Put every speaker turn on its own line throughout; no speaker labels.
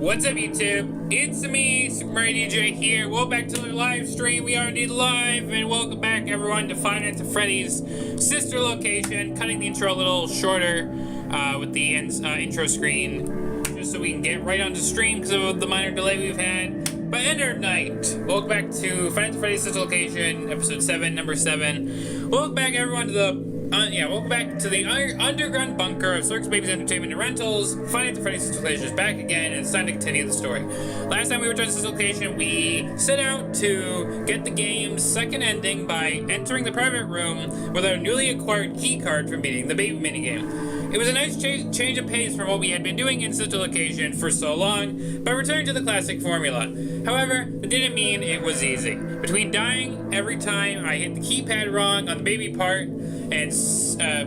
What's up, YouTube? It's me, Super Mario DJ here. Welcome back to the live stream. We are indeed live, and welcome back, everyone, to Five Nights at Freddy's sister location. Cutting the intro a little shorter with the intro screen, just so we can get right onto stream because of the minor delay we've had. But Ennard night. Welcome back to Five Nights at Freddy's sister location, episode 7, number 7. Welcome back, everyone, to the welcome back to the underground bunker of Circus Babies Entertainment and Rentals. Five Nights at Freddy's sister location is back again, and it's time to continue the story. Last time we returned to this location, we set out to get the game's second ending by entering the private room with our newly acquired key card from beating the baby minigame. It was a nice change of pace from what we had been doing in sister location for so long, by returning to the classic formula. However, that didn't mean it was easy. Between dying every time I hit the keypad wrong on the baby part, and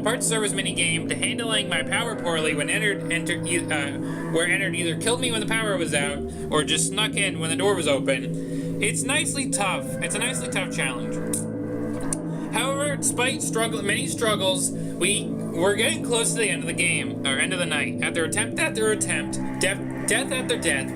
part service minigame, to handling my power poorly when Ennard either killed me when the power was out, or just snuck in when the door was open. It's nicely tough. It's a nicely tough challenge. However, despite many struggles, we were getting close to the end of the game, or end of the night. After attempt after attempt, death after death,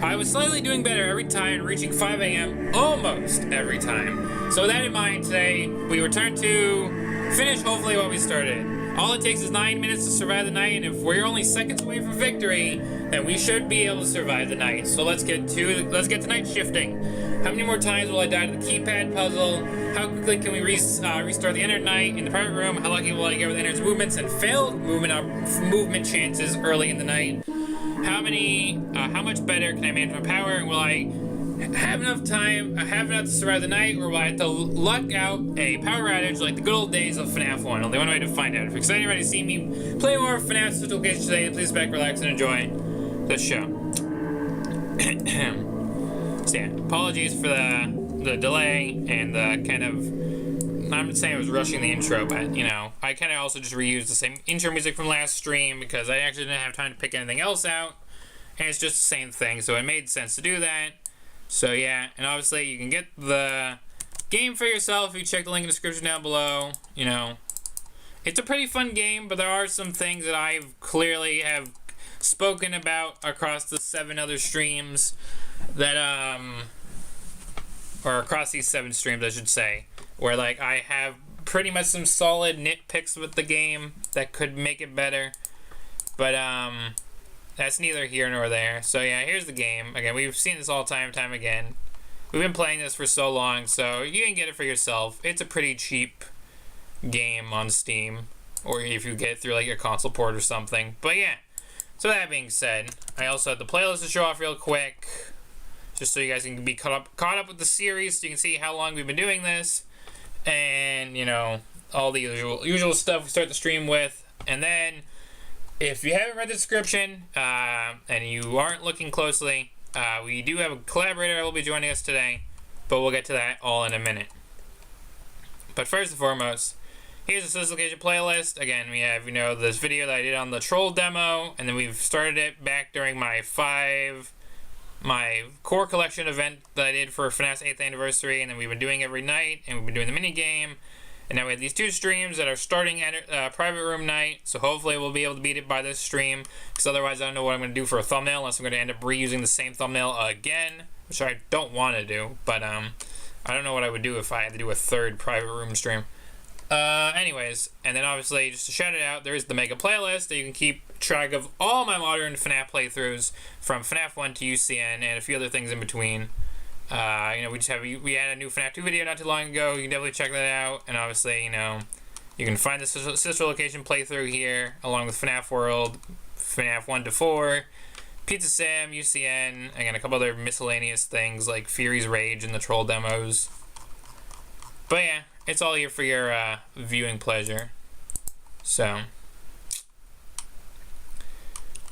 I was slightly doing better every time, reaching 5 a.m. almost every time. So with that in mind, today we return to finish hopefully what we started. All it takes is 9 minutes to survive the night, and if we're only seconds away from victory, then we should be able to survive the night. So let's get to night shifting. How many more times will I die to the keypad puzzle? How quickly can we restart the Ennard night in the private room? How lucky will I get with Ennard's movements and failed movement chances early in the night? How much better can I manage my power, and will I have enough to survive the night, or will I have to luck out a power outage like the good old days of FNAF 1? Only one way to find out. If you're excited to see me play more FNAF Sister Location today, please sit back, relax, and enjoy the show. So yeah, apologies for the delay and the kind of, I'm not saying I was rushing the intro, but you know, I kind of also just reused the same intro music from last stream because I actually didn't have time to pick anything else out, and it's just the same thing, so it made sense to do that. So yeah, and obviously you can get the game for yourself if you check the link in the description down below. You know, it's a pretty fun game, but there are some things that I've clearly have spoken about across the 7 other streams that or across these 7 streams I should say, where like I have pretty much some solid nitpicks with the game that could make it better, but that's neither here nor there. So yeah, here's the game. Again, we've seen this all time again. We've been playing this for so long, so you can get it for yourself. It's a pretty cheap game on Steam, or if you get it through like a console port or something. But yeah, so that being said, I also have the playlist to show off real quick, just so you guys can be caught up with the series, so you can see how long we've been doing this, and you know, all the usual stuff we start the stream with. And then if you haven't read the description and you aren't looking closely, we do have a collaborator that will be joining us today, but we'll get to that all in a minute. But first and foremost, here's the Sister Location playlist. Again, we have, you know, this video that I did on the troll demo, and then we've started it back during my core collection event that I did for FNAF's 8th anniversary, and then we've been doing every night, and we've been doing the mini game, and now we have these 2 streams that are starting at private room night, so hopefully we'll be able to beat it by this stream, because otherwise I don't know what I'm going to do for a thumbnail, unless I'm going to end up reusing the same thumbnail again, which I don't want to do, but I don't know what I would do if I had to do a 3rd private room stream. Anyways, and then obviously, just to shout it out, there's the mega playlist that you can keep track of all my modern FNAF playthroughs from FNAF 1 to UCN and a few other things in between. You know, we had a new FNAF 2 video not too long ago. You can definitely check that out. And obviously, you know, you can find the Sister Location playthrough here, along with FNAF World, FNAF 1 to 4, Pizza Sim, UCN, again, a couple other miscellaneous things like Fury's Rage and the troll demos. But yeah, it's all here for your viewing pleasure. So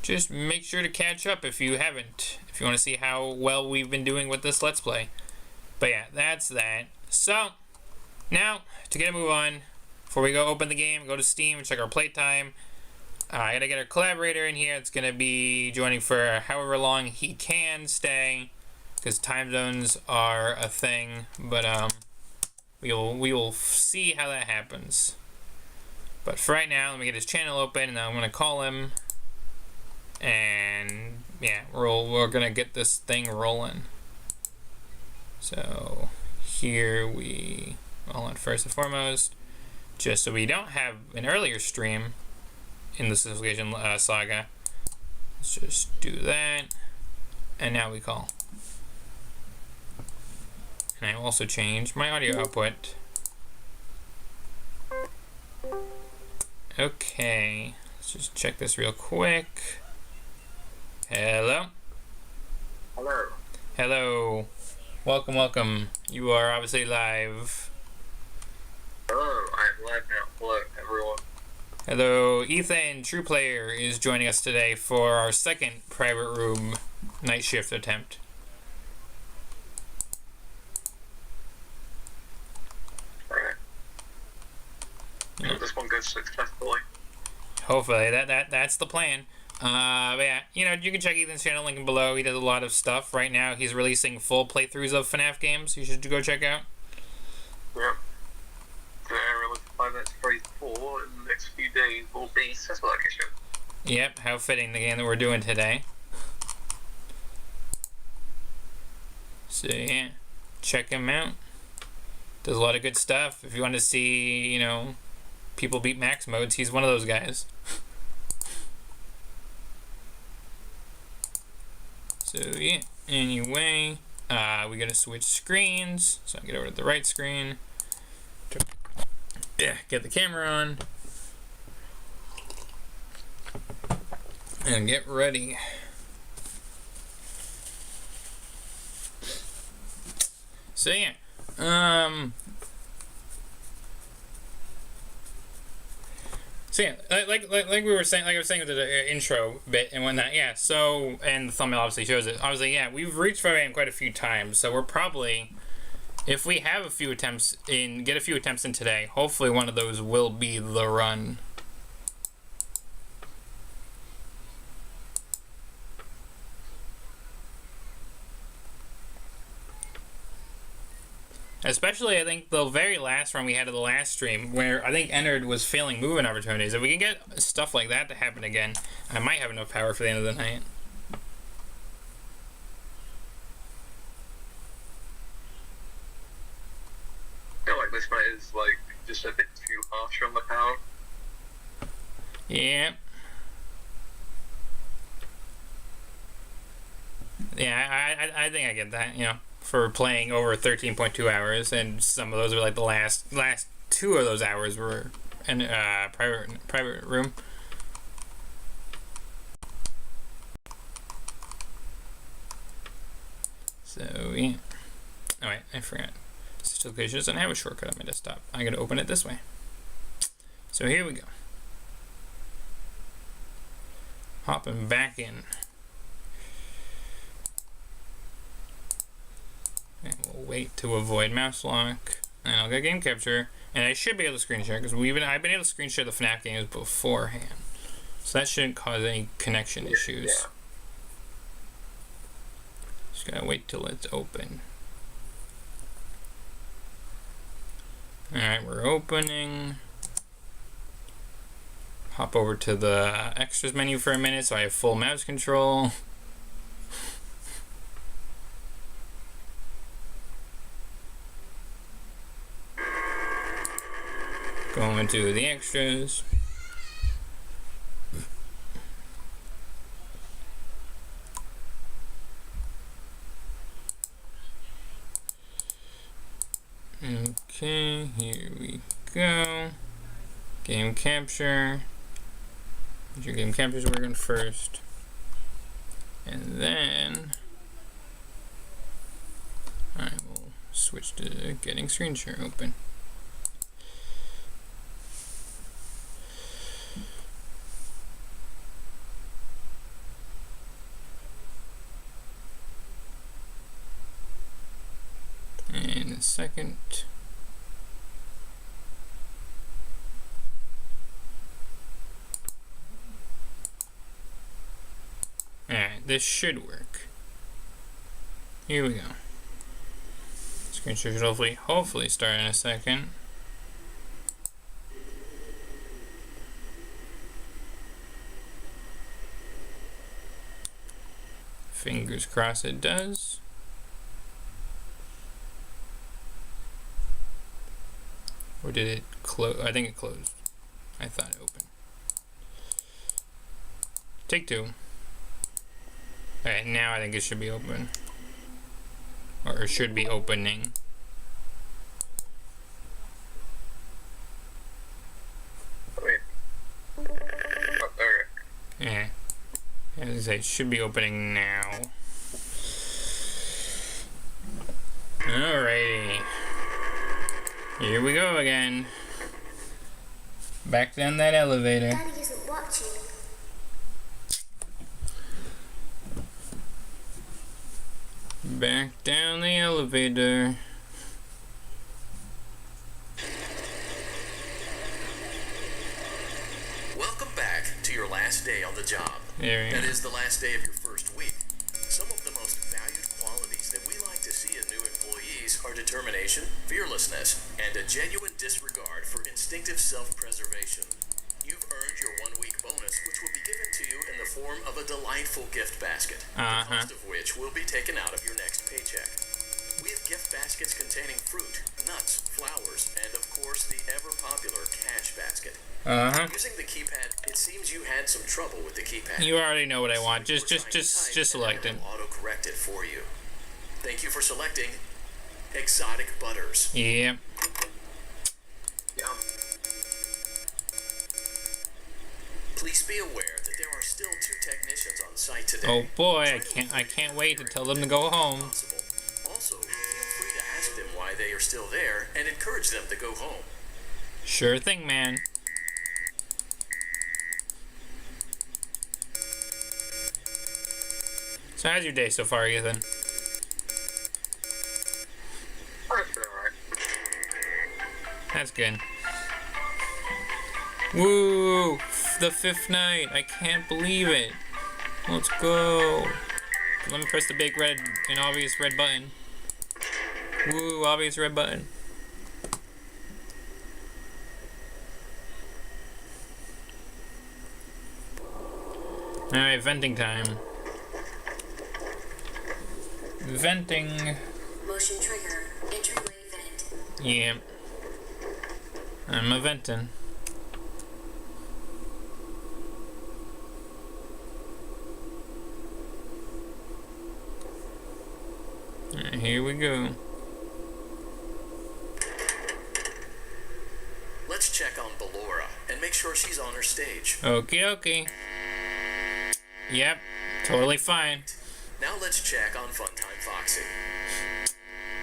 just make sure to catch up if you haven't, if you want to see how well we've been doing with this Let's Play. But yeah, that's that. So now, to get a move on, before we go open the game, go to Steam and check our playtime. I gotta get our collaborator in here. It's gonna be joining for however long he can stay, because time zones are a thing. But we will see how that happens. But for right now, let me get his channel open, and then I'm gonna call him. And yeah, we're gonna get this thing rolling. So here we, hold on, first and foremost, just so we don't have an earlier stream in the Sister Location saga, let's just do that, and now we call. And I will also change my audio output. Okay, let's just check this real quick. Hello?
Hello.
Hello. Welcome, welcome. You are obviously live.
Hello, I'm live now. Hello, everyone.
Hello, Ethan, True Player, is joining us today for our 2nd private room night shift attempt.
Alright.
Yeah.
This one goes successfully.
Hopefully, that's the plan. But yeah, you know, you can check Ethan's channel, link below. He does a lot of stuff. Right now, he's releasing full playthroughs of FNAF games. You should go check out.
Yep. We're looking for that's phase 4 in the next few days will be Sister Location.
Yep, how fitting, the game that we're doing today. So yeah, check him out. Does a lot of good stuff. If you want to see, you know, people beat max modes, he's one of those guys. So yeah, anyway, we gotta switch screens. So I get over to the right screen. Yeah, get the camera on. And get ready. So yeah, so yeah, like we were saying, like I was saying with the intro bit and whatnot, yeah, so, and the thumbnail obviously shows it, obviously, yeah, we've reached 5 AM quite a few times, so we're probably, if we have a few attempts in, get a few attempts in today, hopefully one of those will be the run. Especially, I think, the very last run we had of the last stream, where I think Ennard was failing movement opportunities. If we can get stuff like that to happen again, I might have enough power for the end of the night.
I feel like this night is like just a bit too harsh on the power.
Yeah. Yeah, I think I get that, you know, for playing over 13.2 hours, and some of those are like the last 2 of those hours were in private room. So yeah. Oh wait, I forgot. System location doesn't have a shortcut on my desktop. I gotta open it this way. So here we go. Hopping back in. And we'll wait to avoid mouse lock. And I'll get game capture. And I should be able to screen share because I've been able to screen share the FNAF games beforehand. So that shouldn't cause any connection issues.
Yeah.
Just gotta wait till it's open. Alright, we're opening. Hop over to the extras menu for a minute so I have full mouse control. Going to the extras. Okay, here we go. Game capture. Your game capture is working first. And then I will switch to getting screen share open. And a second. Alright, this should work. Here we go. Screen share should hopefully start in a second. Fingers crossed it does. Or did it close? I think it closed. I thought it opened. Take 2. Alright, now I think it should be open. Or it should be opening.
Wait. Oh, there we go.
Yeah. As I say, it should be opening now. Alrighty. Here we go again. Back down that elevator.
Daddy isn't watching.
Back down the elevator.
Welcome back to your last day on the job.
There we
That
go.
is the last day of your first week. Some of the most valued qualities that we like to see in new employees are determination, fearlessness, and a genuine disregard for instinctive self-preservation. You've earned your 1-week bonus, which will be given to you in the form of a delightful gift basket, the cost of which will be taken out of your next paycheck. We have gift baskets containing fruit, nuts, flowers, and of course the ever-popular cash basket. Using the keypad, it seems you had some trouble with the keypad.
You already know what I want. Just select it.
Auto-correct it for you. Thank you for selecting Exotic Butters.
Yep.
Yeah.
Please be aware that there are still 2 technicians on site today.
Oh boy, I can't wait to tell them to go home.
Also, feel free to ask them why they are still there and encourage them to go home.
Sure thing, man. So how's your day so far, Ethan?
Oh, it's been alright.
That's good. Woo! The 5th night! I can't believe it! Let's go! Let me press the big red and obvious red button. Woo, obvious red button. Alright, venting time. Venting.
Motion trigger. Entryway vent.
Yeah. I'm a venting. Alright, here we go.
Let's check on Ballora and make sure she's on her stage.
Okay, okay. Yep, totally fine.
Now let's check on Funtime Foxy.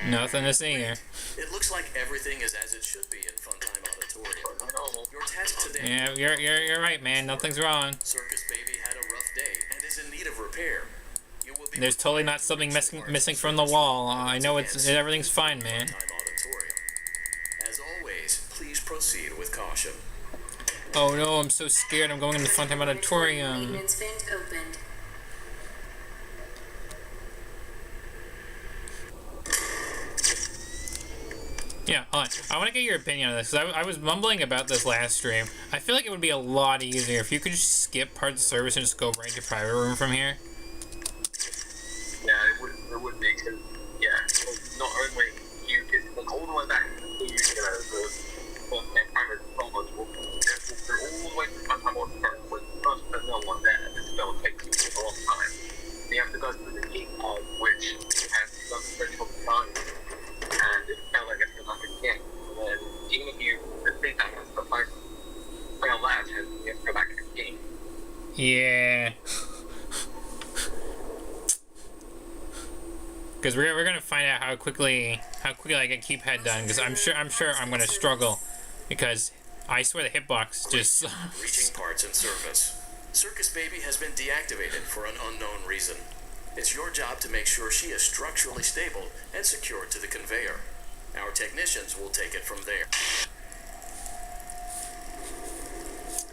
Nothing to see here.
It looks like everything is as it should be in Funtime Auditorium. Your test today.
Yeah, you're right, man. Nothing's wrong.
Circus Baby had a rough day and is in need of repair. You will be
There's totally not something missing from the wall. I know everything's fine, man.
Funtime Auditorium. As always, please proceed with caution.
Oh no, I'm so scared. I'm going in the Funtime Auditorium.
Maintenance vent opened.
Yeah, hold on. I want to get your opinion on this, because I was mumbling about this last stream. I feel like it would be a lot easier if you could just skip parts of service and just go right to private room from here.
Yeah, it would be, because, yeah, not only you get all the way back to the primary performance will go all the way to the Funtime Auditorium with the first personnel one there, and this still takes you a long time. And you have to go through the key pod, which has done the critical time, and it felt like it's like a game. And then, even if you complete that, it's the fail that, and you have to go back to the game.
Yeah. Because we're gonna find out how quickly I can keep head done. Because I'm sure I'm gonna struggle. Because I swear the hitbox just.
Reaching parts in service. Circus Baby has been deactivated for an unknown reason. It's your job to make sure she is structurally stable and secured to the conveyor. Our technicians will take it from there.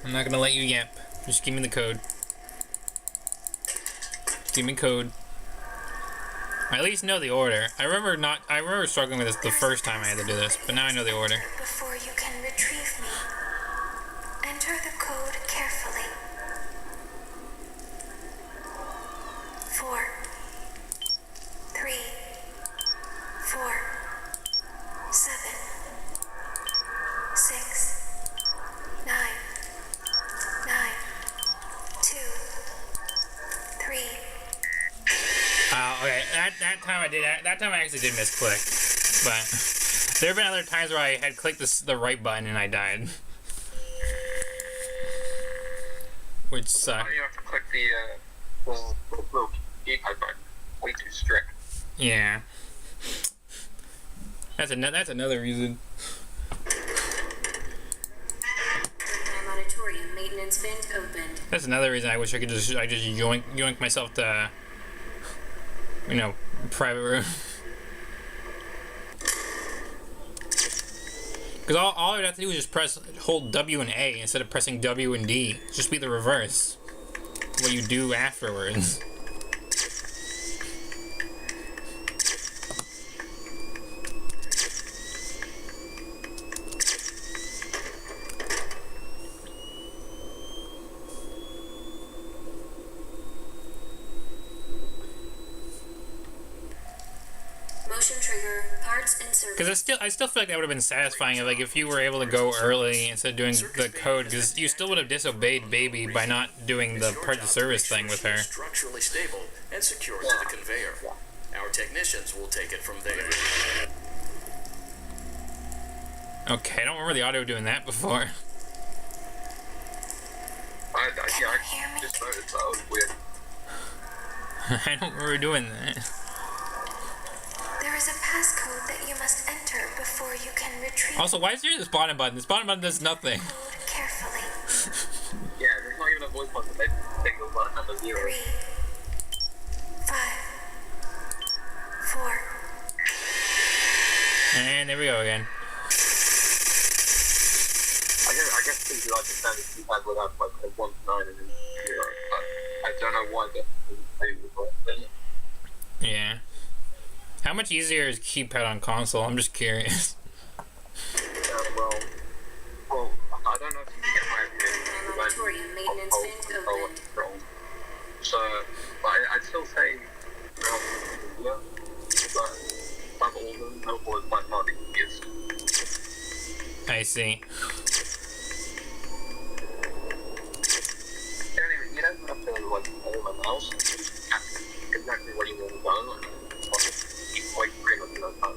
I'm not gonna let you yap. Just give me the code. Give me code. I at least know the order. I remember struggling with this the first time I had to do this, but now I know the order.
Before you can retrieve me, enter the code carefully. 4, 3, 4, 7, 6, 9, 9, 2, 3.
Okay, that time I did. That time I actually did misclick, but there have been other times where I had clicked the right button and I died, which sucked.
You have to click the little keypad button. Way too strict.
Yeah, that's another reason.
Funtime Auditorium maintenance vent opened.
That's another reason I wish I just yoink myself to, private room. Because all I would have to do is just hold W and A instead of pressing W and D. Just be the reverse. What you do afterwards.
Motion trigger, parts and service.
Because I still feel like that would have been satisfying if you were able to go early instead of doing the code, because you still would have disobeyed Baby by not doing the parts of service thing with her.
Structurally stable and secured to the conveyor. Our technicians will take it from there.
Okay, I don't remember the audio doing that before.
I just noticed that was weird.
I don't remember doing that.
There is a passcode that you must enter before you can retrieve.
Also, why is there this bottom button? This bottom button does nothing.
Code carefully.
Yeah, there's not even a voice button. They take the button number 0.
3, 5, 4.
And there we go again.
I guess things like the standard keypad would have like a 1 to 9 and then 0. But I don't know why the thing was like that.
Yeah. How much easier is keypad on console? I'm just curious.
Well, I don't know if you can get my opinion.
Laboratorium maintenance vent opened.
So, I'd still say, yeah, but above all of them, Noble is by far the easiest.
I see.
You don't have to, like, hold a mouse. Exactly what you want to do. Like, pretty much no time.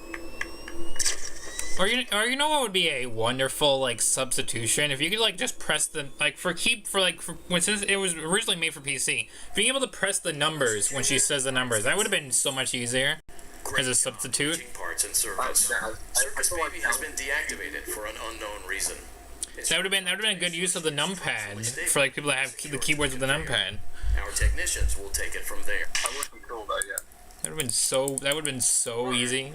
Or you know what would be a wonderful like substitution if you could like just press the like since it was originally made for PC, being able to press the numbers when she says the numbers, that would have been so much easier as a substitute.
Parts and service. Circus Baby has been deactivated for an unknown reason.
That would have been a good use of the numpad for like people that have the keyboards with the numpad.
Our technicians will take it from there.
I wouldn't be cool though, yeah.
That would have been so easy.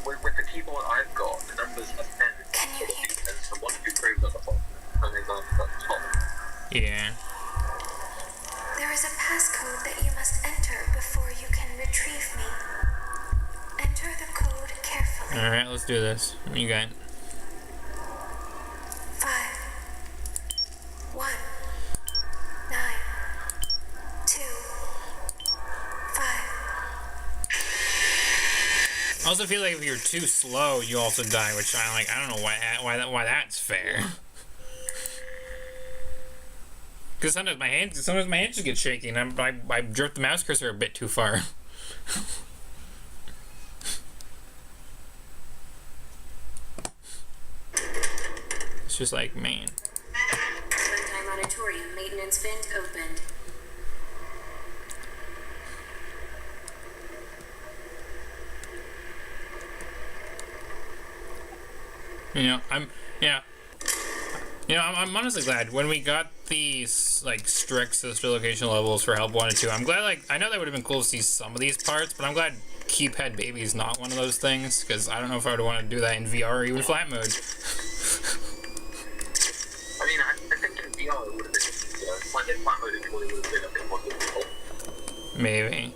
With the keyboard I've got, the numbers are 10.
Can you hear?
So 1, 2, 3 is at the bottom, and then at the top.
Yeah.
There is a passcode that you must enter before you can retrieve me. Enter the code carefully.
Alright, let's do this. What you got?
5 1 9 2 5.
I also feel like if you're too slow, you also die, which I don't know why that's fair. Because sometimes my hands just get shaky, and I jerk the mouse cursor a bit too far. It's just like, man.
Runtime auditorium maintenance vent opened. I'm honestly glad when we got these like strict sister location levels for Help 1 and 2. I'm glad, like, I know that would have been cool to see some of these parts, but I'm glad Keypad Baby is not one of those things, because I don't know if I would want to do that in VR or even flat mode.
I mean, I think in VR it would have been, like in flat mode it would have been a bit more difficult.
Maybe.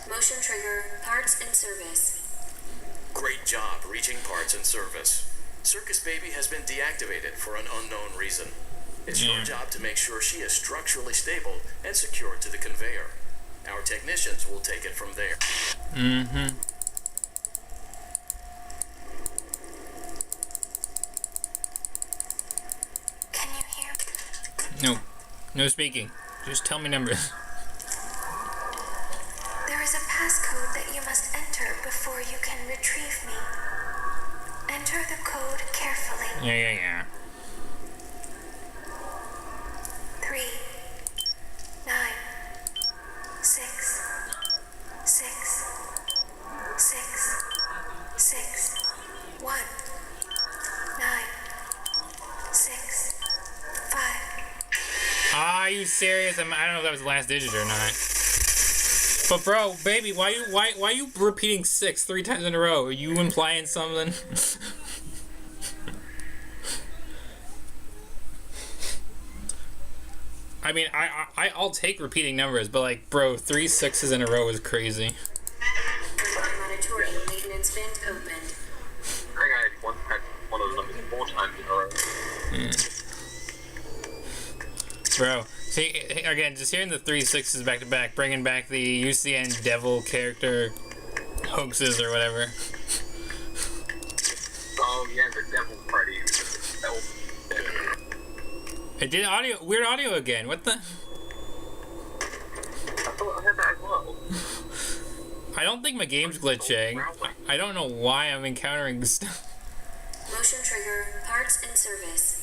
Motion trigger, parts in service.
Great job reaching parts and service. Circus Baby has been deactivated for an unknown reason. It's your job to make sure she is structurally stable and secured to the conveyor. Our technicians will take it from there.
Mm-hmm.
Can you hear?
No. No speaking. Just tell me numbers.
There is a passcode that you must enter before you can retrieve me. Enter the code carefully.
Yeah.
3 9 6 6 6 6 1 9 6 5.
Are you serious? I don't know if that was the last digit or not. But bro, baby, why you repeating 6 3 times in a row? Are you implying something? I mean, I'll take repeating numbers, but like, bro, 3 6s in a row is crazy.
Monitoring maintenance vent opened.
I think I had one of those numbers 4 times in a row.
Bro, see, again, just hearing the 3 6s back to back, bringing back the UCN devil character hoaxes or whatever.
Oh yeah, the devil Freddy.
It did weird audio again. What the?
I thought I had that as well.
I don't think my game's glitching. I don't know why I'm encountering stuff.
Motion trigger, parts in service.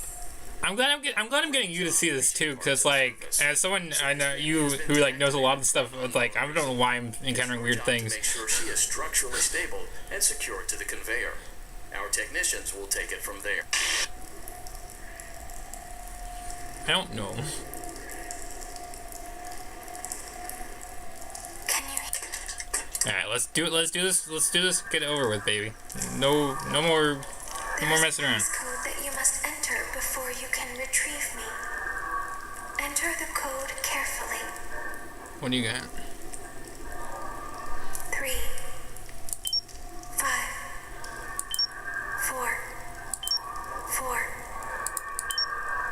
I'm glad I'm getting you to see this too, because like, as someone I know you who like knows a lot of stuff, it's like I don't know why I'm encountering weird things.
Make sure she is structurally stable and secured to the conveyor. Our technicians will take it from there.
I don't know.
Can you?
All right,
let's do it. Let's do this. Let's do this. Get it over with, baby. No more messing around.
There's a code that you must enter before you can retrieve me. Enter the code carefully.
What do you got?
3, 5, 4, 4,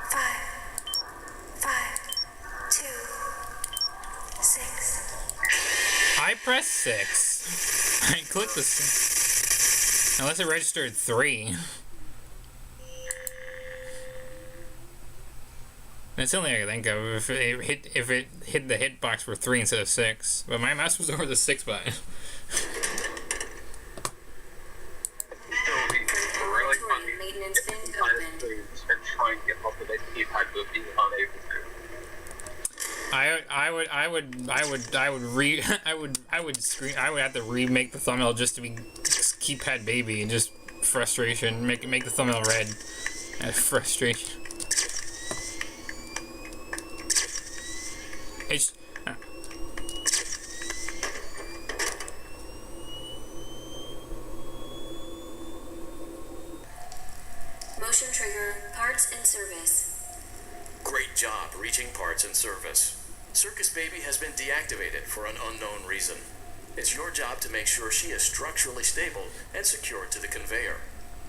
5, 5, 2, 6.
I pressed 6. I clicked the 6. Unless it registered 3. That's the only thing I can think of. If it hit the hitbox for 3 instead of 6, but my mouse was over the 6 button.
Still be really fun
Maintenance bin
and
open.
trying to get off of that keypad but being unable to.
I would have to remake the thumbnail just to be keypad baby and just frustration. Make the thumbnail red. Frustration. It's
Motion trigger, parts and service.
Great job reaching parts and service. Circus Baby has been deactivated for an unknown reason. It's your job to make sure she is structurally stable and secured to the conveyor.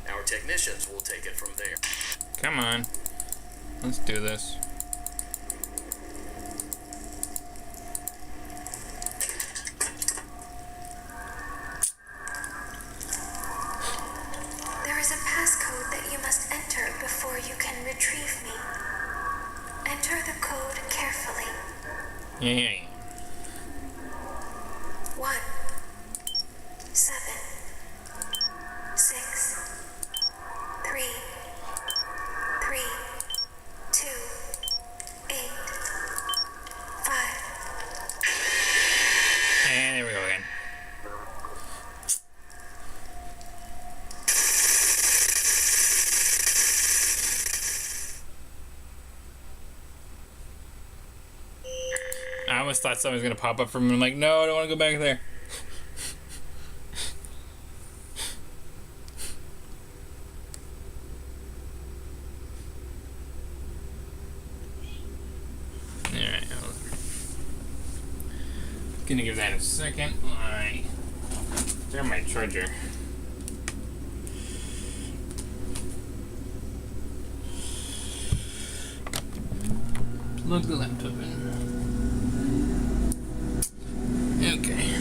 Our technicians will take it from there.
come on. Let's do this.
There is a passcode that you must enter before you can retrieve me. Enter the code carefully.
Yeah.
1, 7, 6, 3, 3, 2, 8, 5.
And there we go again. I almost thought something was gonna pop up from me. I'm like, no, I don't want to go back there. Alright, gonna give that a second. There's my charger. Plug the laptop in. Okay.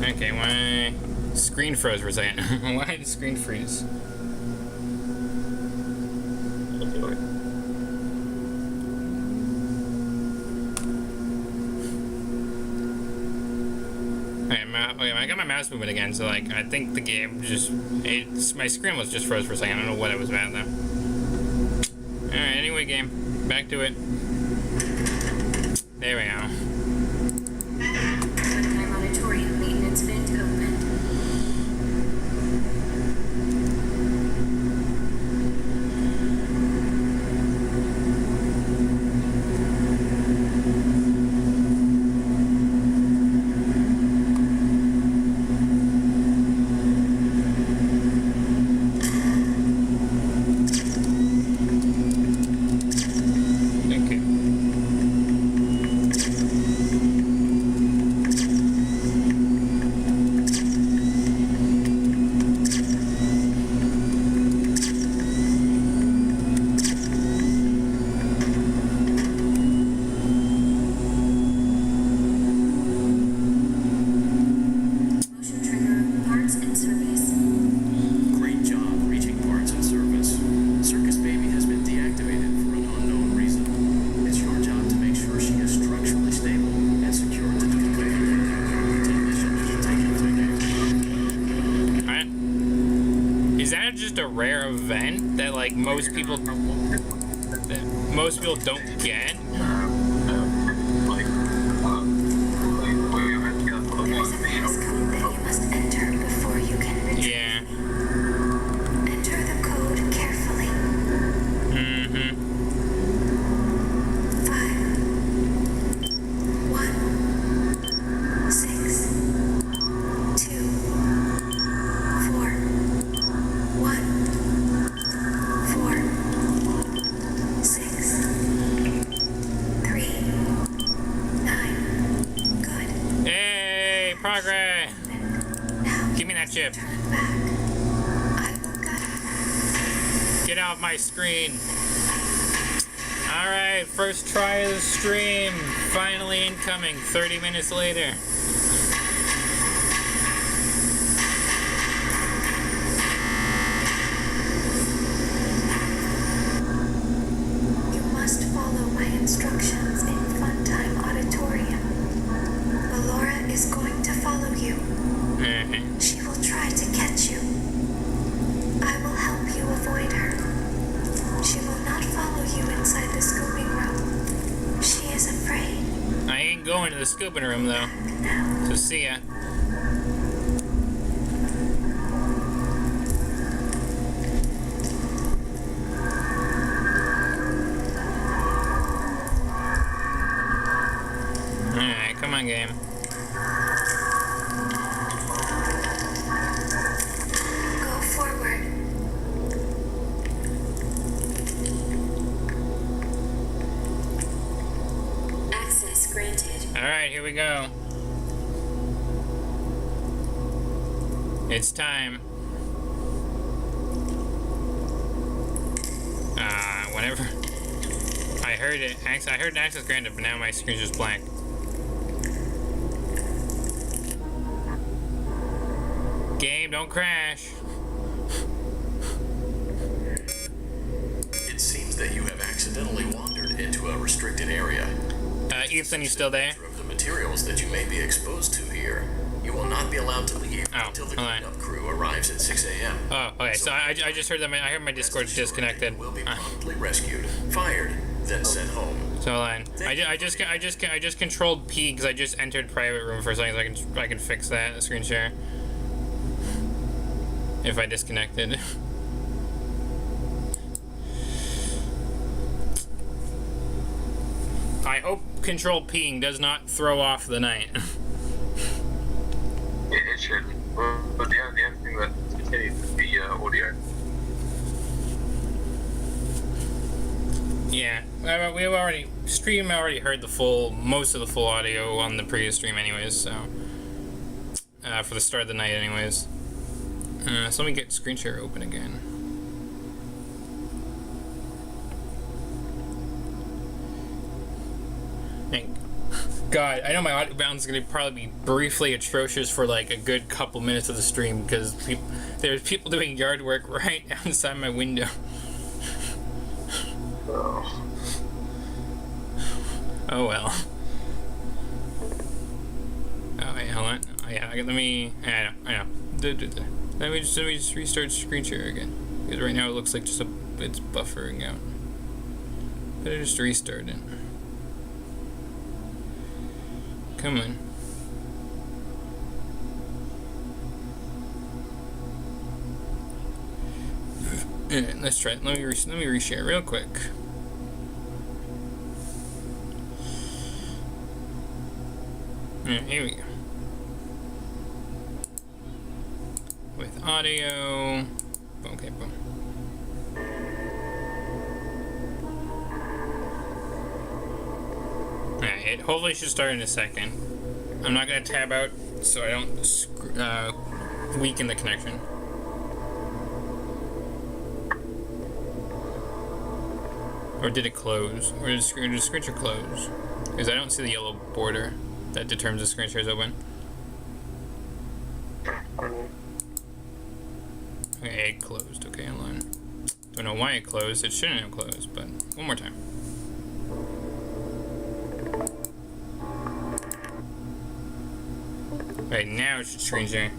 Okay, my screen froze for a second. Why did the screen freeze? Okay, I got my mouse moving again, so like I think the game my screen was just froze for a second. I don't know what it was about though. Alright, anyway game. Back to it. There we go.
Time auditorium maintenance vent open.
Okay.
Motion trigger, parts and service.
Great job reaching parts and service. Circus Baby has been deactivated for an unknown reason. It's your job to make sure she is structurally stable and secured to the conveyor. Technicians will take it from there.
Alright. Is that just a rare event that like most people don't get?
There is a passcode that you must enter before you can retrieve.
Yeah.
Enter the code carefully.
Mm-hmm.
5,
Give me that chip.
Turn back. I will guide you.
Get out of my screen. Alright, first try of the stream. Finally incoming, 30 minutes later.
You must follow my instructions in Funtime Auditorium. Ballora is going to follow you. She will try to catch you. I will help you avoid her. She will not follow you inside the scooping room. She is afraid.
I ain't going to the scooping room though.
Now,
So see ya. Alright, come on, game.
go forward. Access granted.
Alright, here we go. It's time. Whenever. I heard it. I heard access granted, but now my screen's just blank. Game, don't crash.
It seems that you have accidentally wandered into a restricted area.
Ethan, you still there?
Of the materials that you may be exposed to here, you will not be allowed to leave until the
hold on.
cleanup crew arrives at 6 a.m.
Oh, okay. So I just heard that. I heard my Discord disconnected.
Will be promptly rescued, fired, then sent home.
So hold on. I just controlled P because I just entered private room for a second. So I can fix that screen share if I disconnected. I hope control Ping does not throw off the night.
It should. But the only thing that continues is the audio.
Yeah, we've already heard most of the full audio on the previous stream, anyways. So for the start of the night, anyways. So let me get screen share open again. Thank God, I know my audio bounds is gonna probably be briefly atrocious for like a good couple minutes of the stream because there's people doing yard work right outside my window. Oh well. Oh wait, hold on. Oh yeah, I know. Let me just restart screen share again. Because right now it looks like it's buffering out. Better just restart it. Come on. Alright, let's try it. Let me reshare real quick. Alright, here we go. With audio. Okay, boom. Alright, it hopefully should start in a second. I'm not gonna tab out so I don't weaken the connection. Or did it close? Or did the screen share close? Because I don't see the yellow border that determines the screen share is open. Okay, it closed. Okay, hold on. Don't know why it closed. It shouldn't have closed, but one more time. Right, now it should screen share.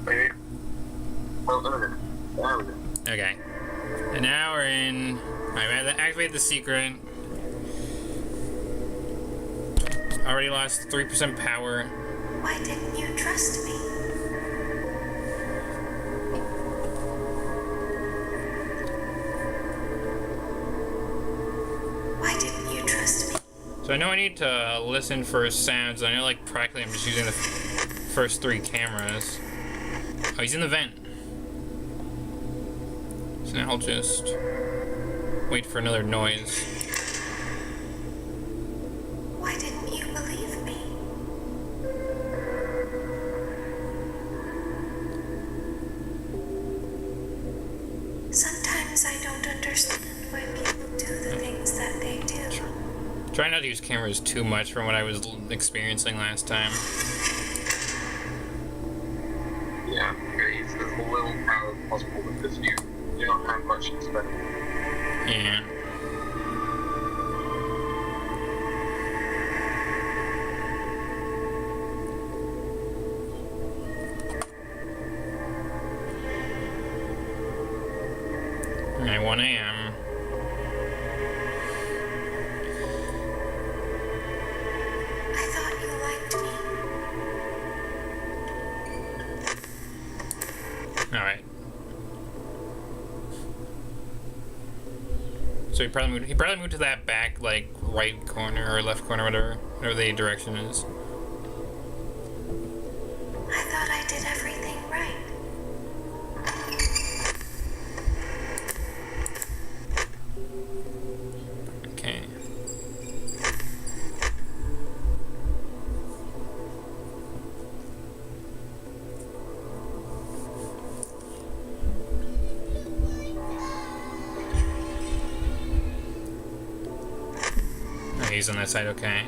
Okay. And now we're in. Alright, I have to activate the secret. Already lost 3% power.
Why didn't you trust me? Why didn't you trust me?
So I know I need to listen for sounds. I know, like, practically I'm just using the first 3 cameras. Oh, he's in the vent. So now I'll just wait for another noise.
Why didn't you believe me? understand why people do the things that they do.
Try not to use cameras too much from what I was experiencing last time.
Yeah, it's as little power as possible because you do not have much to spend.
Yeah. Alright, 1 a.m.
I thought you liked me.
Alright. So he probably moved to that back, like, right corner or left corner, whatever the direction is.
I thought I did everything right.
Okay. Oh, he's on that side, okay.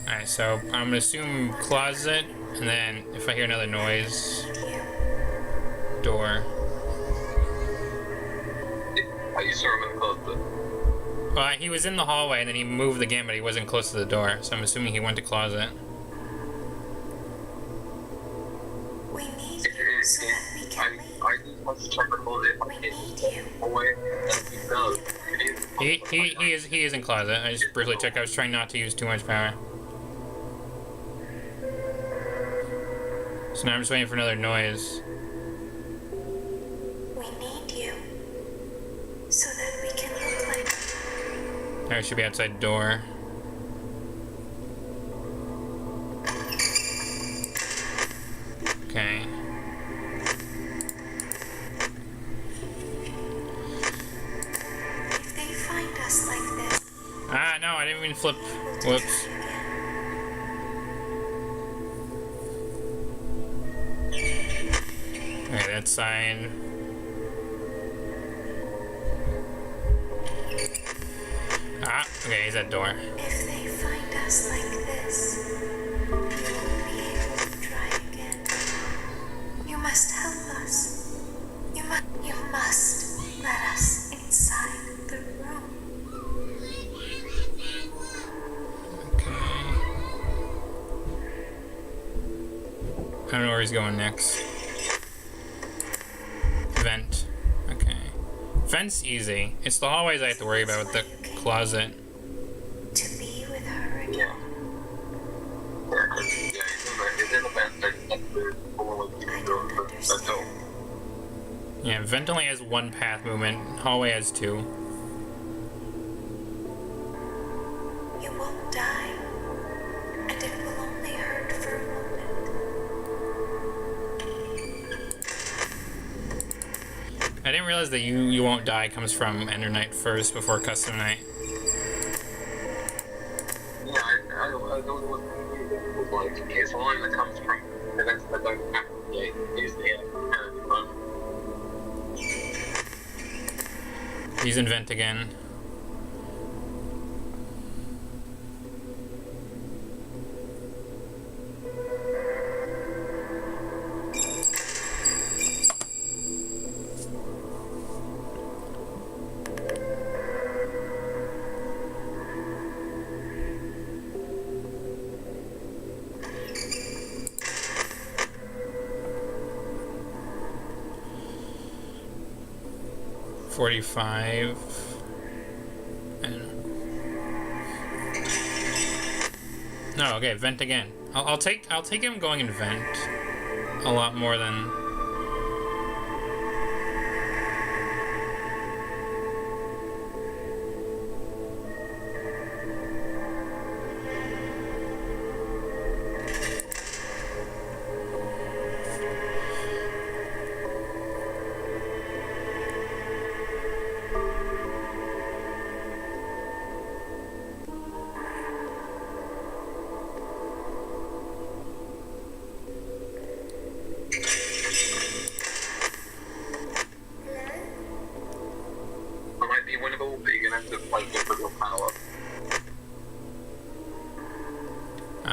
Alright, so I'm gonna assume closet, and then if I hear another noise, door.
I used to remember closet.
Well, he was in the hallway, and then he moved again, but he wasn't close to the door, so I'm assuming he went to closet.
We need you so that we can leave.
I just want to check the closet if I
We
can.
need you.
Away, and he does.
He is in closet. I just briefly checked. I was trying not to use too much power. So now I'm just waiting for another noise.
We need you so that we can look like.
Now it should be outside the door. Okay.
If they find us like this,
Ah, no, I didn't mean to flip.
we'll do
Whoops.
that again.
Okay, that side. Ah, okay, he's at door.
If they find us like this, you won't be able to try again. You must help us. You must let us inside the room.
Okay. I don't know where he's going next. Vent. Okay. Vent's easy. It's the hallways I have to worry about with the closet.
To be with her again.
Yeah. Yeah, because it's in the vent. That's the forward
I
to
don't
the
understand.
Yeah, vent only has one path movement. Hallway has two.
You won't die, and it will only hurt for a moment.
I didn't realize that you won't die comes from Ender Night first before Custom Night.
Yeah, I don't know what it was like. It's a line that comes from events that don't happen yet. Is the end.
He's in vent again. $45. No, okay, vent again. I'll take him going in vent a lot more than.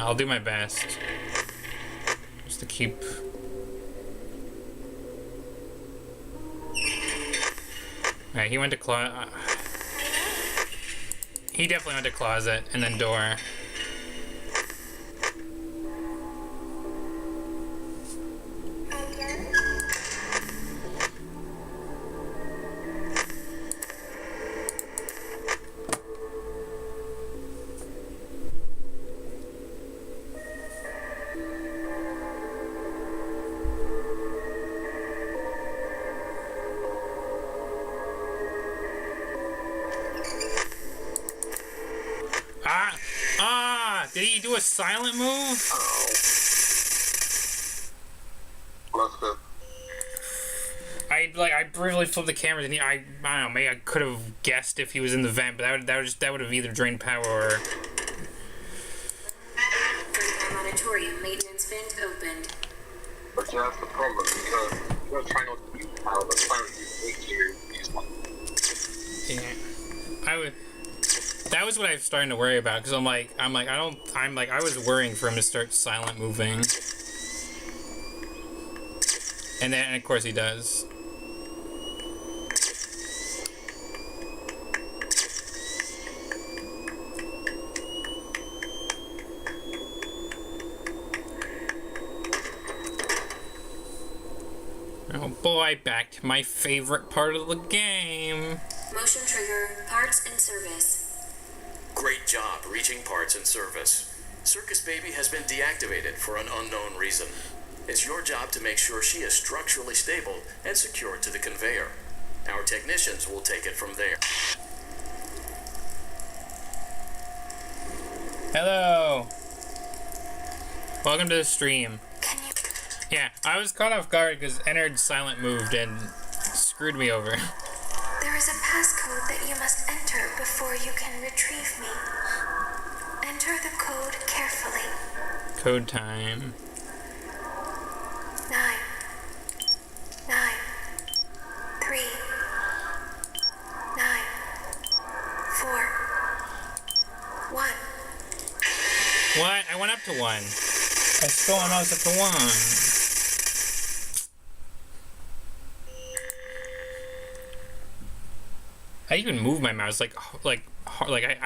I'll do my best. Just to keep... Alright, he went to closet. He definitely went to closet and then door. Did he do a silent move?
Oh. Must have.
I briefly flipped the camera and I don't know, maybe I could have guessed if he was in the vent, but that would have either drained power or...
First-time auditorium maintenance vent opened.
But yeah, that's the problem. You're trying not to use power, but trying to use one.
Yeah. That was what I was starting to worry about, because I was worrying for him to start silent moving. And then, of course, he does. Oh boy, back to my favorite part of the game.
Motion trigger, parts and service.
Great job reaching parts and service. Circus Baby has been deactivated for an unknown reason. It's your job to make sure she is structurally stable and secured to the conveyor. Our technicians will take it from there.
Hello. Welcome to the stream.
Can you...
Yeah, I was caught off guard because Ennard silent moved and screwed me over.
There is a passcode that you must enter before you can retrieve me. Enter the code carefully.
Code time.
9, 9, 3, 9, 4, 1.
What? I went up to 1. I still am up to 1. I even moved my mouse I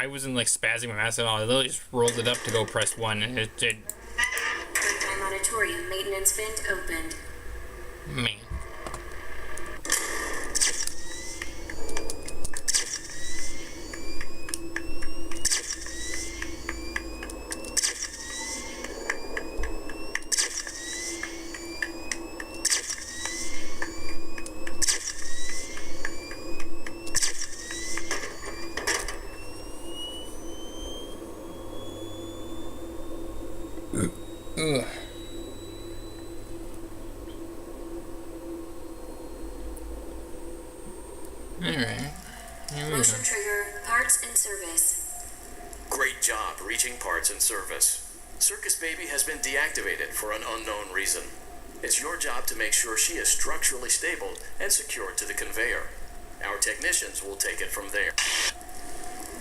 wasn't like spazzing my mouse at all. I literally just rolled it up to go press 1 and it did.
Third-time auditorium maintenance vent opened.
Man. Ugh. Alright.
Motion trigger, parts and service.
Great job reaching parts and service. Circus Baby has been deactivated for an unknown reason. It's your job to make sure she is structurally stable and secured to the conveyor. Our technicians will take it from there.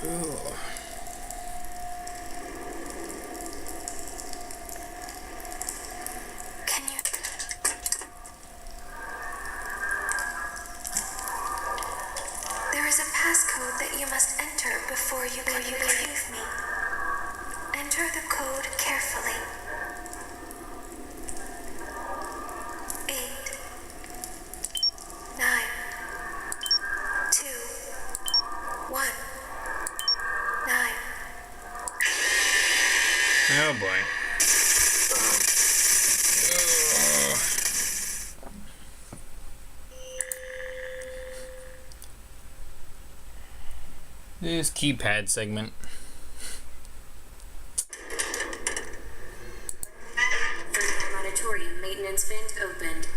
Ugh.
Passcode that you must enter before you can retrieve me. Enter the code carefully. 8, 9, 2, 1, 9.
Oh boy. This keypad segment.
Third-time auditorium maintenance vent opened.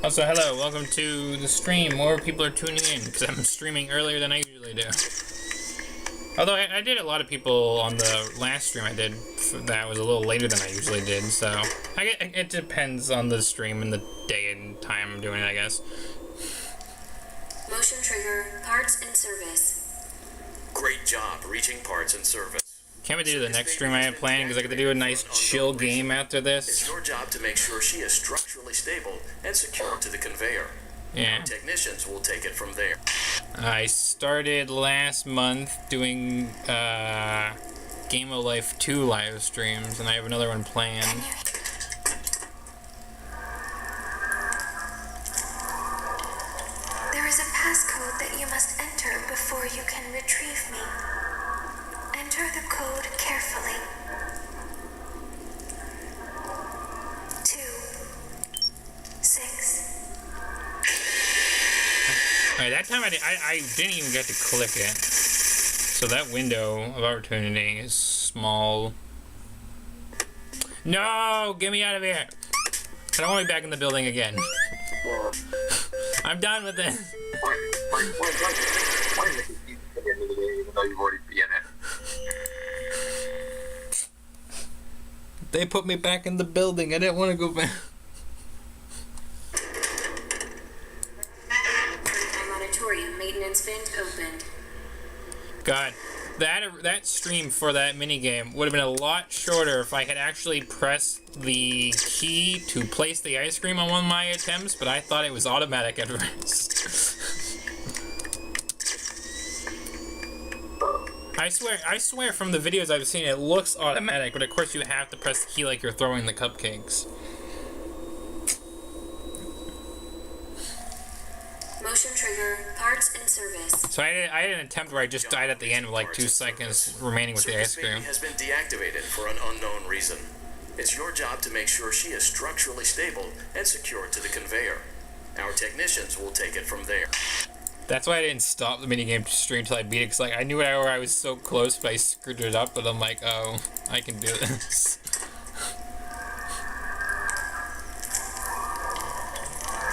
Also, hello, welcome to the stream. More people are tuning in because I'm streaming earlier than I usually do. Although I did a lot of people on the last stream I did that was a little later than I usually did, so it depends on the stream and the day and time I'm doing it, I guess.
Motion trigger, parts and service.
Great job reaching parts and service.
Can't wait to do the next stream I have planned because I get to do a nice chill game after
It's
this.
your job to make sure she is structurally stable and secure to the conveyor.
Yeah.
Technicians will take it from there.
I started last month doing Game of Life 2 live streams, and I have another one planned.
There is a passcode that you must enter before you can retrieve me. Enter the code carefully. 2, 6.
Alright, that time I didn't even get to click it. So that window of opportunity is small. No! Get me out of here! I don't want to be back in the building again. I'm done with this.
Why make it easy to get into the game even though you've already been in it?
They put me back in the building. I didn't want to go back.
Auditorium maintenance vent opened.
God, that stream for that minigame would have been a lot shorter if I had actually pressed the key to place the ice cream on one of my attempts, but I thought it was automatic at first. I swear from the videos I've seen it looks automatic, but of course you have to press the key like you're throwing the cupcakes.
Motion trigger, parts and service.
So I had an attempt where I just died at the end with like 2 seconds remaining with the ice
Service
cream.
baby has been deactivated for an unknown reason. It's your job to make sure she is structurally stable and secure to the conveyor. Our technicians will take it from there.
That's why I didn't stop the minigame stream until I beat it, because like, I knew where I was so close, but I screwed it up, but I'm like, oh, I can do this.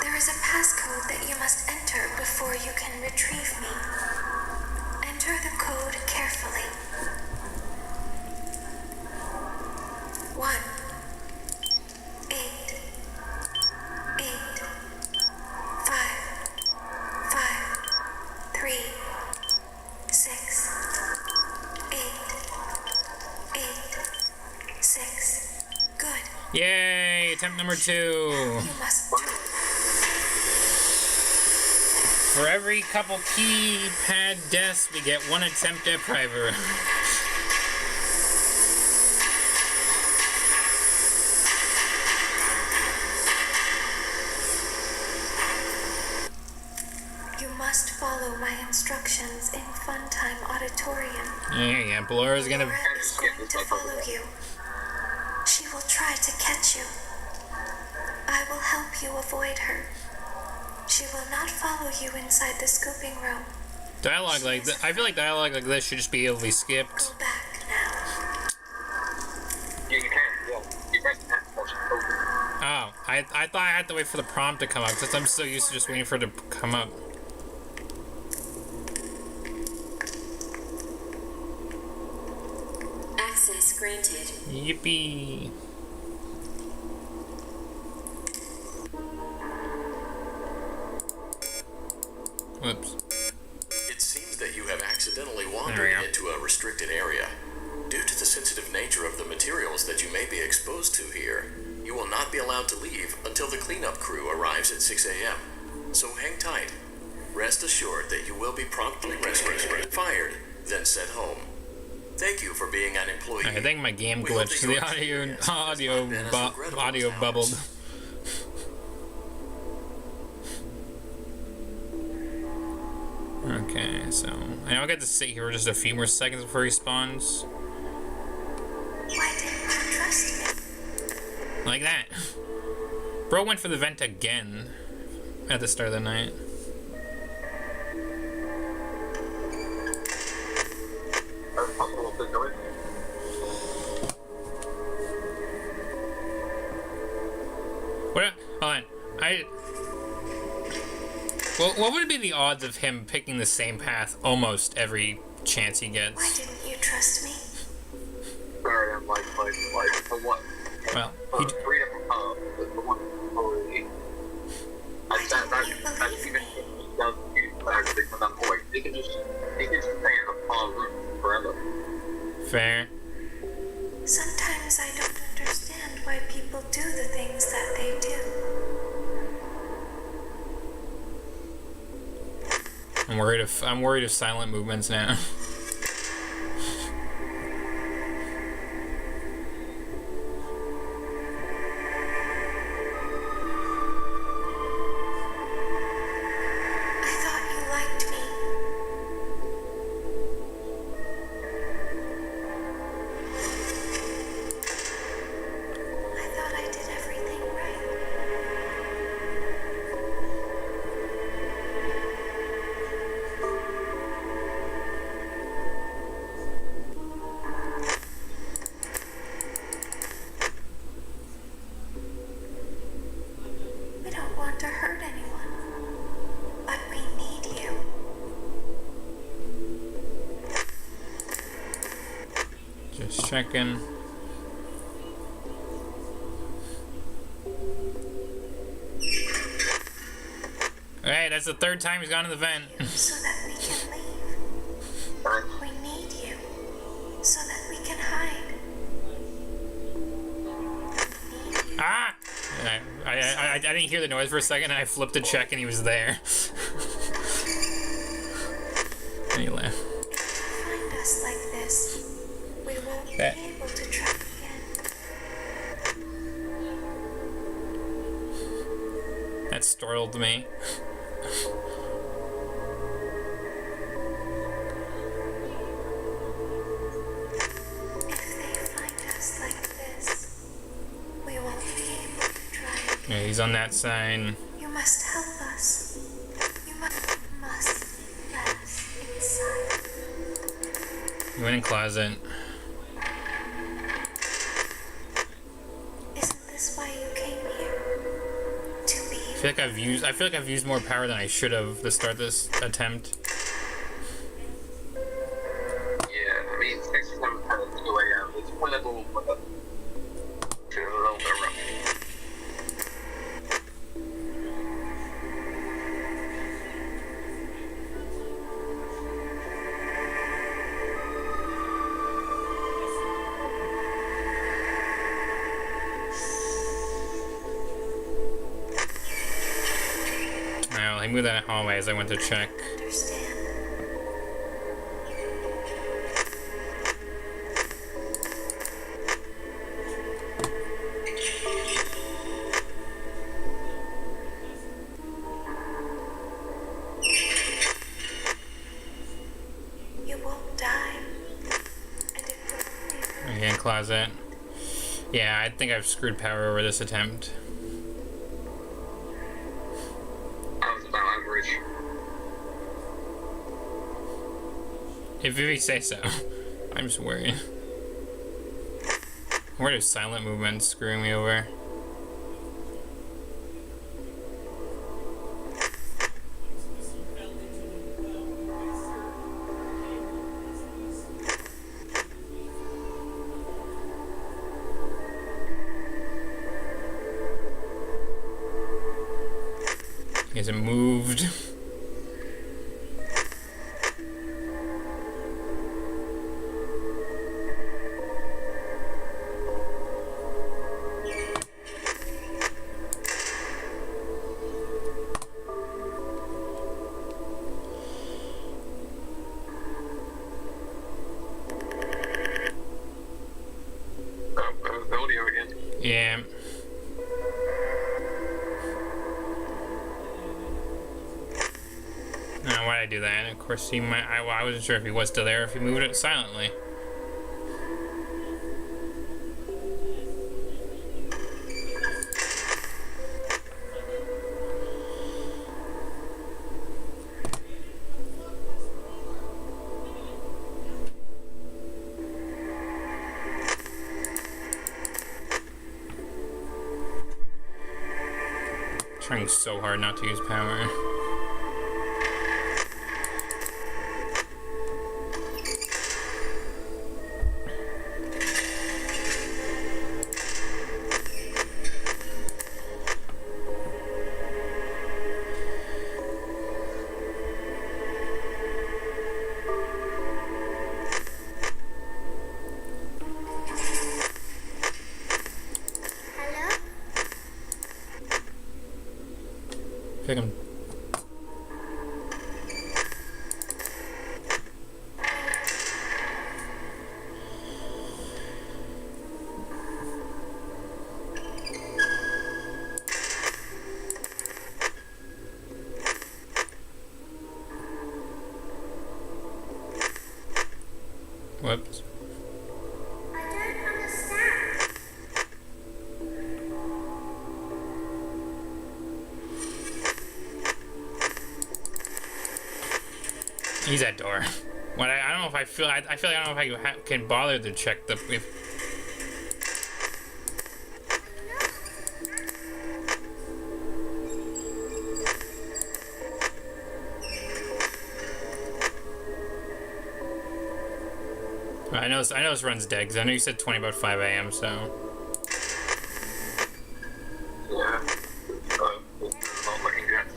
There is a passcode that you must enter before you can retrieve me. Enter the code carefully. 1, 8, 8, 5, 3, 6, 8, 8, 6. Good.
Yay, attempt number 2.
You must do.
For every couple keypad deaths, we get 1 attempt at Priver.
You must follow my instructions in Funtime Auditorium.
Yeah, Blura's gonna...
Laura is going to follow you. She will try to catch you. I will help you avoid her. She will not follow you inside the scooping room.
Dialogue like this, I feel like dialogue like this should just be able to be
Go
skipped.
back now.
Yeah, you can. Yeah, you press that.
Oh, I thought I had to wait for the prompt to come up, since I'm so used to just waiting for it to come up.
Access granted.
Yippee. Whoops.
It seems that you have accidentally
There we
wandered
go.
into a restricted area. Due to the sensitive nature of the materials that you may be exposed to here, you will not be allowed to leave until the cleanup crew arrives at 6 a.m. So hang tight. Rest assured that you will be promptly rescued, fired, then sent home. Thank you for being an employee.
I think my game
We hope
glitched.
that
The
your
audio
experience has not been as regrettable
audio
as
bubbled.
ours.
Okay, so I know I got to sit here for just a few more seconds before he spawns.
Why didn't you trust me?
Like that. Bro went for the vent again at the start of the night.
That's possible to do it.
What? Hold on. What would be the odds of him picking the same path almost every chance he
Why
gets?
didn't you trust me?
Sorry, I'm like, for what?
Well,
For freedom, the one for that's even does use that
I'm worried of silent movements now.
I thought you liked me. I thought I did everything right. We don't want to hurt anyone, but we need you.
Just checking. Hey, that's the third time he's gone in the vent.
So that we can leave. We need you. So that we can hide.
Ah! I didn't hear the noise for a second, and I flipped to check, and he was there. And he left.
If you find us like this, we won't be able to try again.
That startled me.
If they find us like this, we won't be able to try again.
Yeah, he's on that side.
You must help us. You must let us inside.
He went in closet.
Isn't this why you came here? To be
I feel like I've used more power than I should have to start this attempt.
Yeah, I mean, 67 kind of 2 a.m. It's one level, but it's a little bit rough.
Well, he moved that hallway as I went to check.
understand. You won't die. And it will be
Again, closet. Yeah, I think I've screwed power over this attempt.
That was about average.
If you say so. I'm just worried. Where is silent movement screwing me over? He hasn't moved.
Oh, the audio again.
Yeah. Now, why'd I do that? Of course, he might. I wasn't sure if he was still there, or if he moved it silently. Trying so hard not to use power.
Hello?
I feel like Whoops.
I don't understand.
He's at door. What I don't know if I feel. I feel like I don't know if I can bother to check the. If, I know this run's dead because I know you said 20 about 5 a.m. So.
Yeah. Not looking good.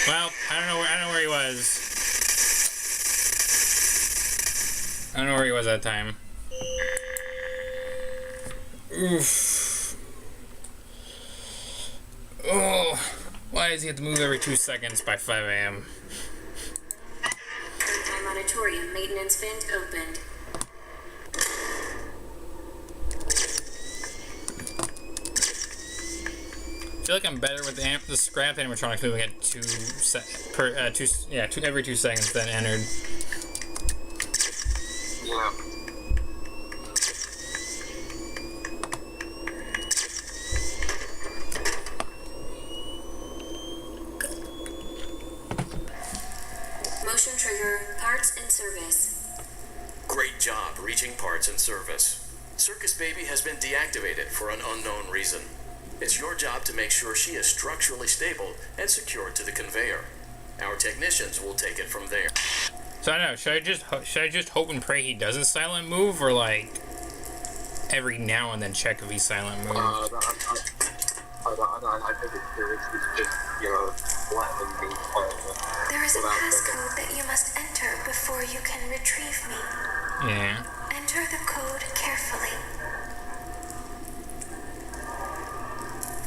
Well, I don't know where he was. I don't know where he was that time. Oof. Oh, why does he have to move every 2 seconds by 5 a.m.?
Funtime Auditorium maintenance vent opened.
I feel like I'm better with the scrap animatronics moving at every 2 seconds than Ennard.
Yeah.
Motion trigger, parts and service.
Great job reaching parts and service. Circus Baby has been deactivated for an unknown reason. It's your job to make sure she is structurally stable and secured to the conveyor. Our technicians will take it from there.
So I don't know. Should I just hope and pray he doesn't silent move, or like every now and then check if he silent moves?
I think it's just, you know, letting me
There is a passcode that you must enter before you can retrieve me.
Yeah.
Enter the code carefully.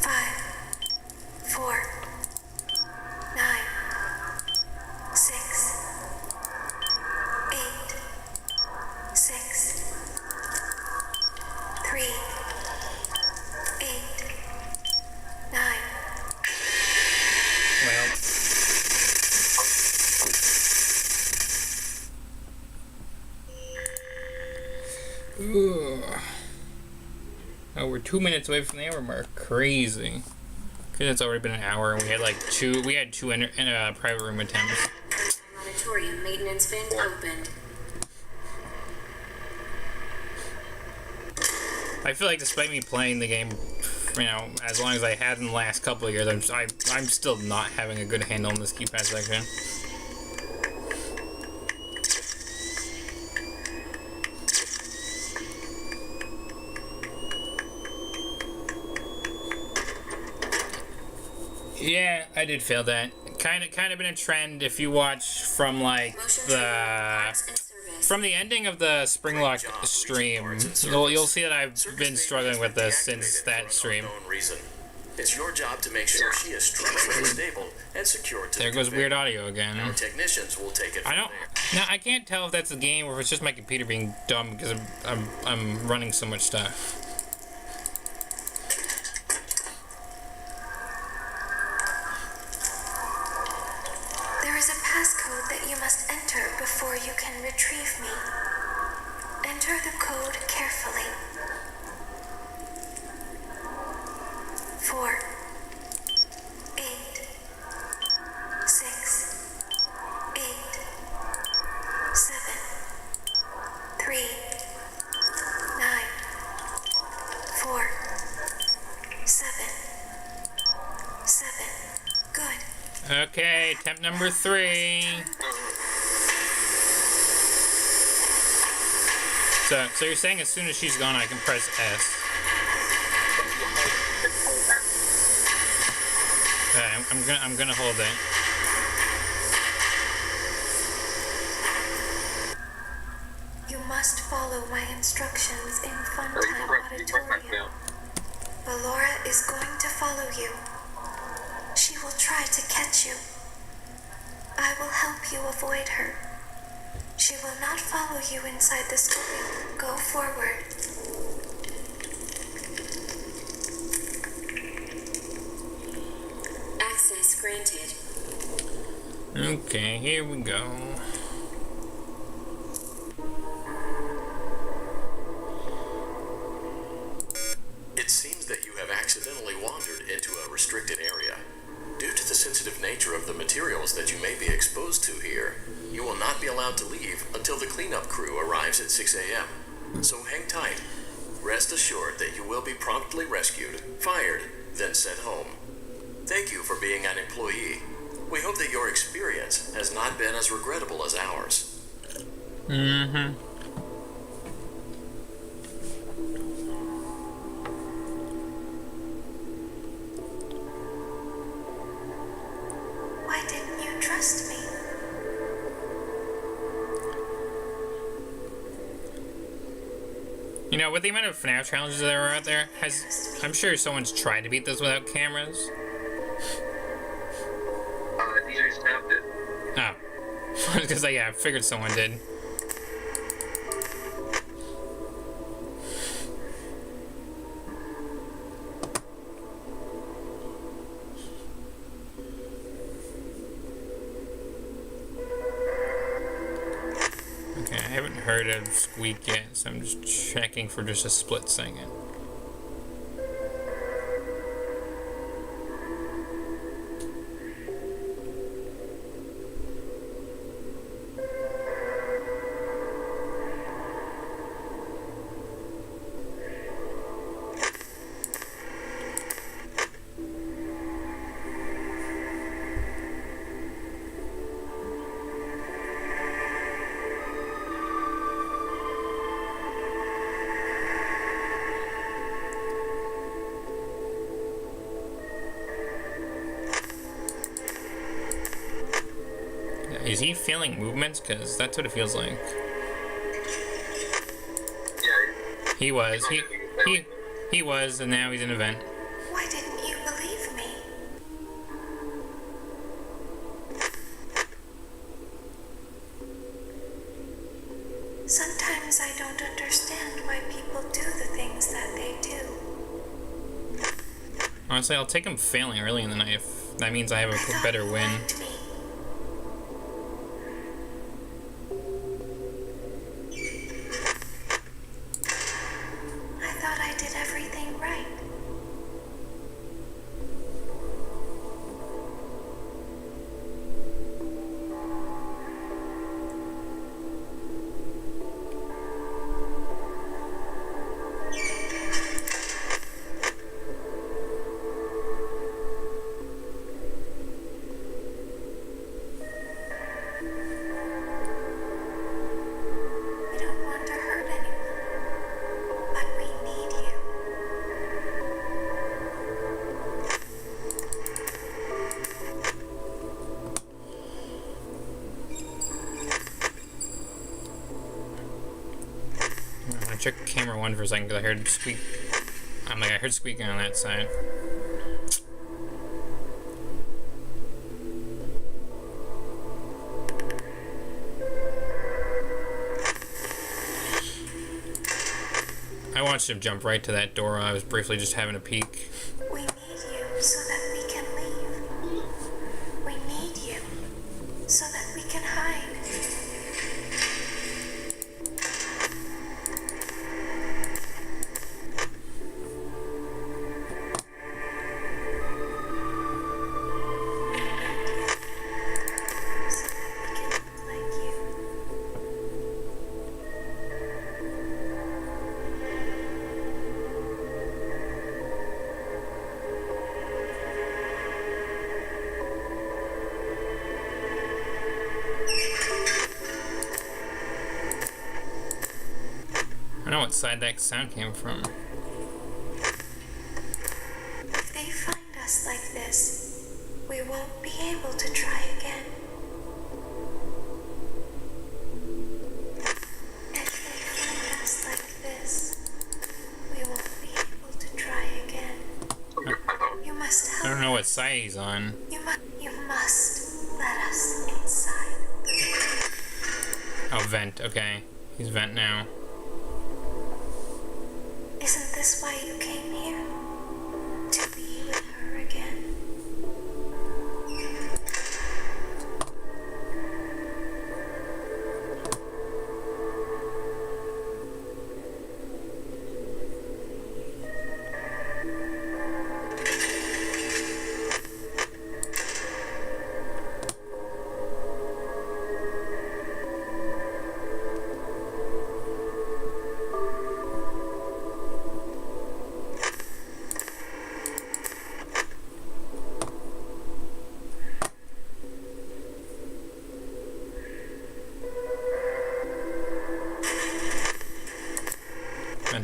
5, 4, 9, 6, 8, 6, 3, 8, 9.
Well. Ooh. Oh, we're 2 minutes away from the hour mark. Crazy. Cause it's already been an hour, and we had two in private room attempts.
Auditorium maintenance vent opened.
I feel like despite me playing the game, you know, as long as I had in the last couple of years, I'm still not having a good handle on this keypad section. Yeah, I did fail that. Kind of been a trend if you watch from like from the ending of the Springlock stream. You'll see that I've been struggling with this since that stream.
It's your job to make sure she is structurally stable and secure to
There goes weird audio again.
Our technicians will take it from there.
Now I can't tell if that's a game or if it's just my computer being dumb because I'm running so much stuff.
There is a passcode that you must enter before you can retrieve me. Enter the code carefully. 4, 8, 6, 8, 7, 3, 9, 4, 7, 7. Good.
Okay, attempt number 3. So you're saying as soon as she's gone, I can press S. I'm gonna hold it.
You must follow my instructions in Funtime Auditorium. Ballora is going to follow you. She will try to catch you. I will help you avoid her. She will not follow you inside the story. Go forward.
granted.
Okay, here we go.
It seems that you have accidentally wandered into a restricted area. Due to the sensitive nature of the materials that you may be exposed to here, you will not be allowed to leave until the cleanup crew arrives at 6 a.m. So hang tight. Rest assured that you will be promptly rescued, fired, then sent home. Thank you for being an employee. We hope that your experience has not been as regrettable as ours.
Mm-hmm.
Why didn't you trust me?
You know, with the amount of FNAF challenges that are out there, I'm sure someone's tried to beat this without cameras.
DJ snapped it.
Oh. Because, yeah, I figured someone did. Okay, I haven't heard of Squeak yet, so I'm just checking for just a split second. Is he feeling movements? Because that's what it feels like.
Yeah.
He was. He was, and now he's in a vent.
Why didn't you believe me? Sometimes I don't understand why people do the things that they do.
Honestly, I'll take him failing early in the night if that means I have a better win.
Liked me. I thought I did everything right. We don't want to hurt anyone, but we need you.
I'm gonna check camera 1 for a second because I heard squeak. I heard squeaking on that side. I watched him jump right to that door. I was briefly just having a peek.
We need you so that we can leave. We need you so that we can hide. So that we can look like you.
I don't know what side that sound came from.
If they find us like this, we won't be able to try again. If they find us like this, we won't be able to try again. You must help.
I don't know what side he's on.
You must let us inside.
Oh, vent. Okay. He's vent now.
Isn't this why you came here? To be with her again?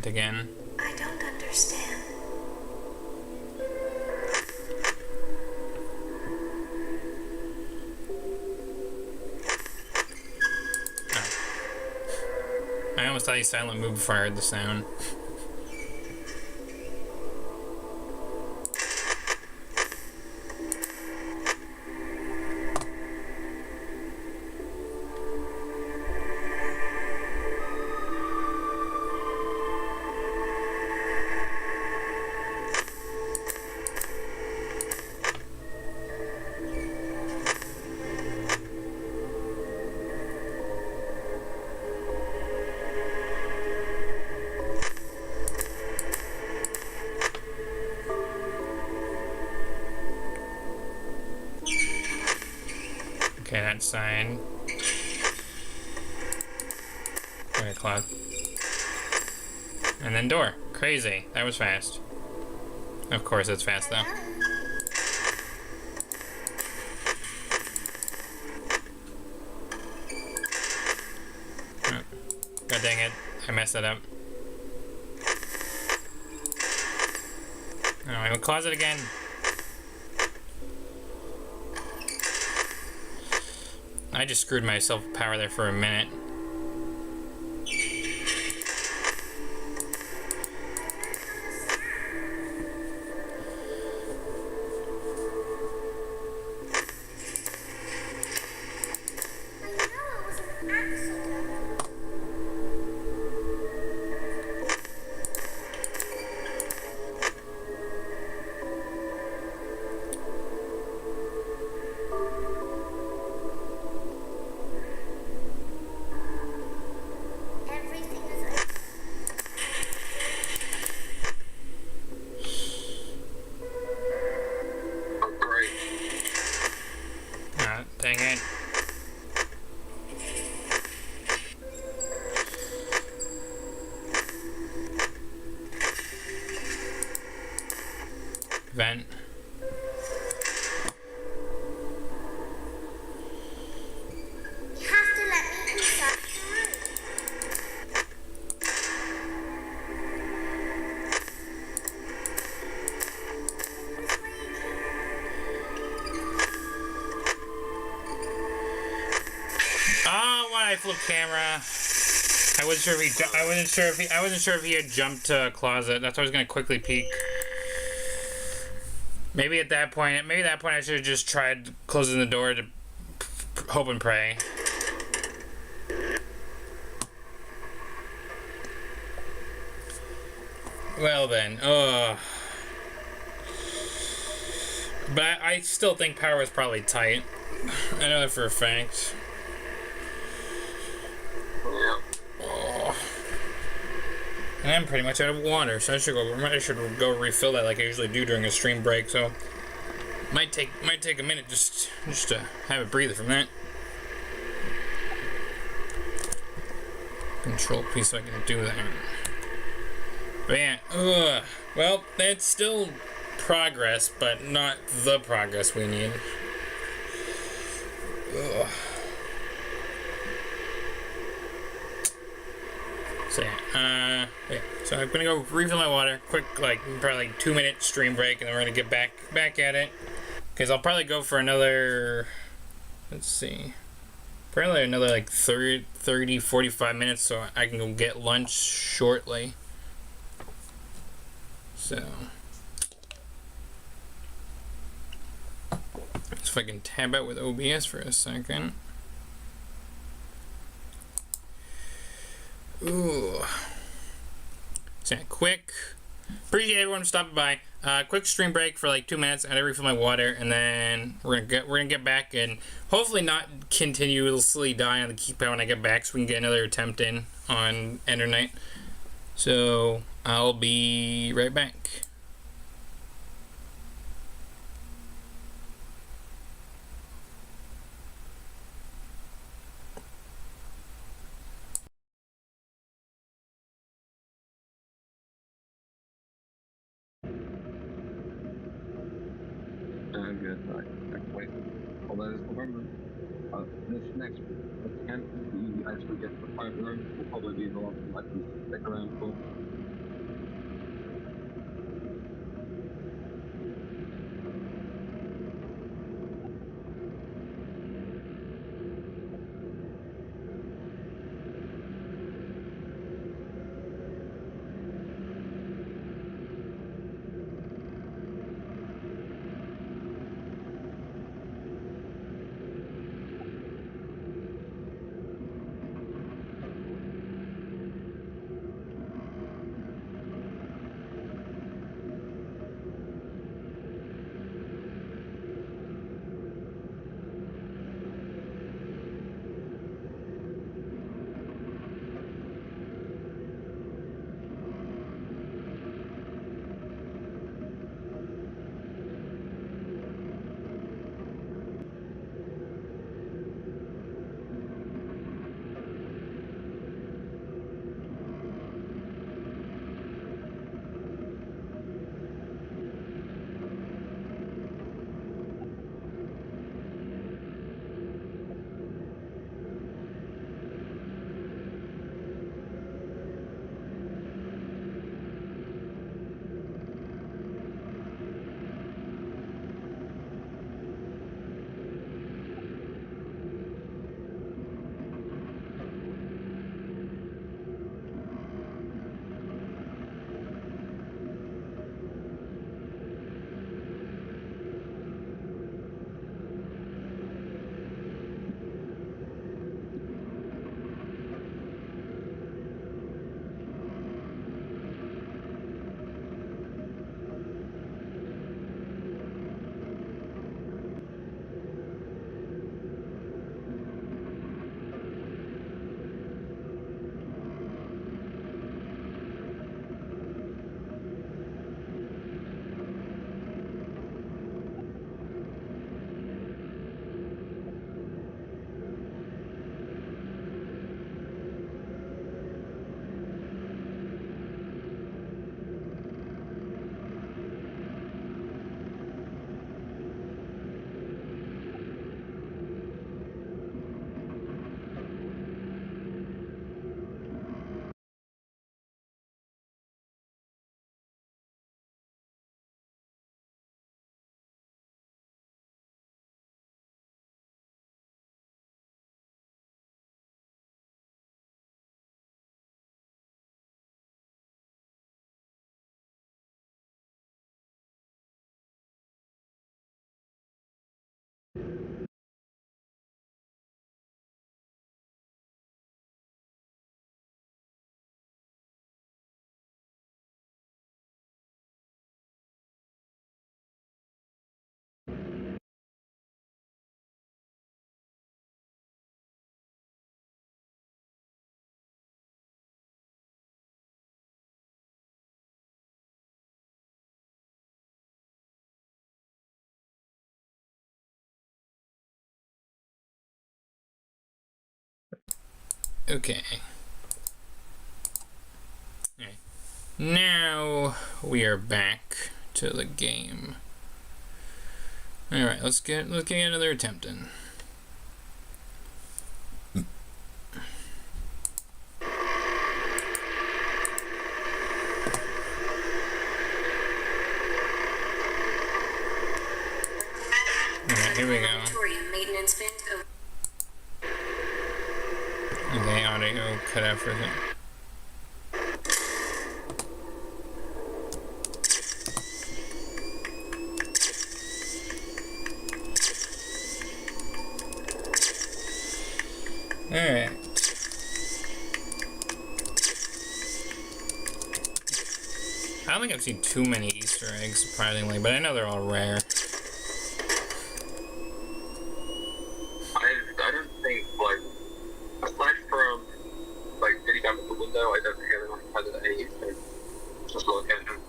vent again.
I don't understand.
I almost thought he silent moved before I heard the sound. Okay, that sign. Okay, clock. And then door. Crazy. That was fast. Of course it's fast though. Oh. God dang it. I messed that up. Oh, I'm in the closet again. I just screwed myself with power there for a minute. Dang it. Vent.
You have to let me inside the room.
Oh, why I flew camera. I wasn't sure if he had jumped to a closet. That's why I was gonna quickly peek. Maybe at that point I should have just tried closing the door to hope and pray. Well then, but I still think power is probably tight. I know that for a fact. And I'm pretty much out of water, so I should go refill that like I usually do during a stream break. So might take a minute just to have a breather from that. Control P so I can do that. But yeah, well, that's still progress, but not the progress we need. Ugh. So yeah, so I'm gonna go refill my water. Quick, probably 2-minute stream break, and then we're gonna get back at it. Because I'll probably go for another. Let's see, probably another 30, 45 minutes, so I can go get lunch shortly. So if I can tab out with OBS for a second. Ooh. So yeah, quick. Appreciate everyone stopping by. Quick stream break for 2 minutes. I gotta refill my water, and then we're gonna get back and hopefully not continuously die on the keypad when I get back, so we can get another attempt in on Ender Night. So I'll be right back.
Good, right. Wait. Although this November, this next attempt, we actually get to the point room, will probably be the one that we stick around for.
Okay. Alright. Now we are back to the game. Alright, let's get another attempt in. Alright, here we go.
Auditorium maintenance vent open.
Okay, audio cut out for a second. Alright. I don't think I've seen too many Easter eggs, surprisingly, but I know they're all rare.
I don't think, like, aside from, like, sitting down at the window, I don't think anyone has any Easter. Just look at him.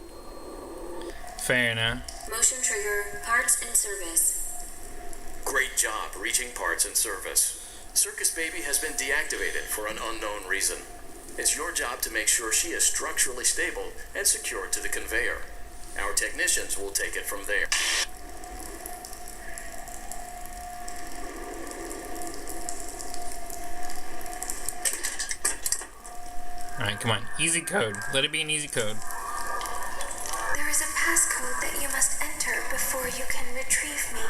Fair enough.
Motion trigger, parts and service.
Great job reaching parts and service. Circus Baby has been deactivated for an unknown reason. It's your job to make sure she is structurally stable and secured to the conveyor. Our technicians will take it from there.
Alright, come on. Easy code. Let it be an easy code.
There is a passcode that you must enter before you can retrieve me.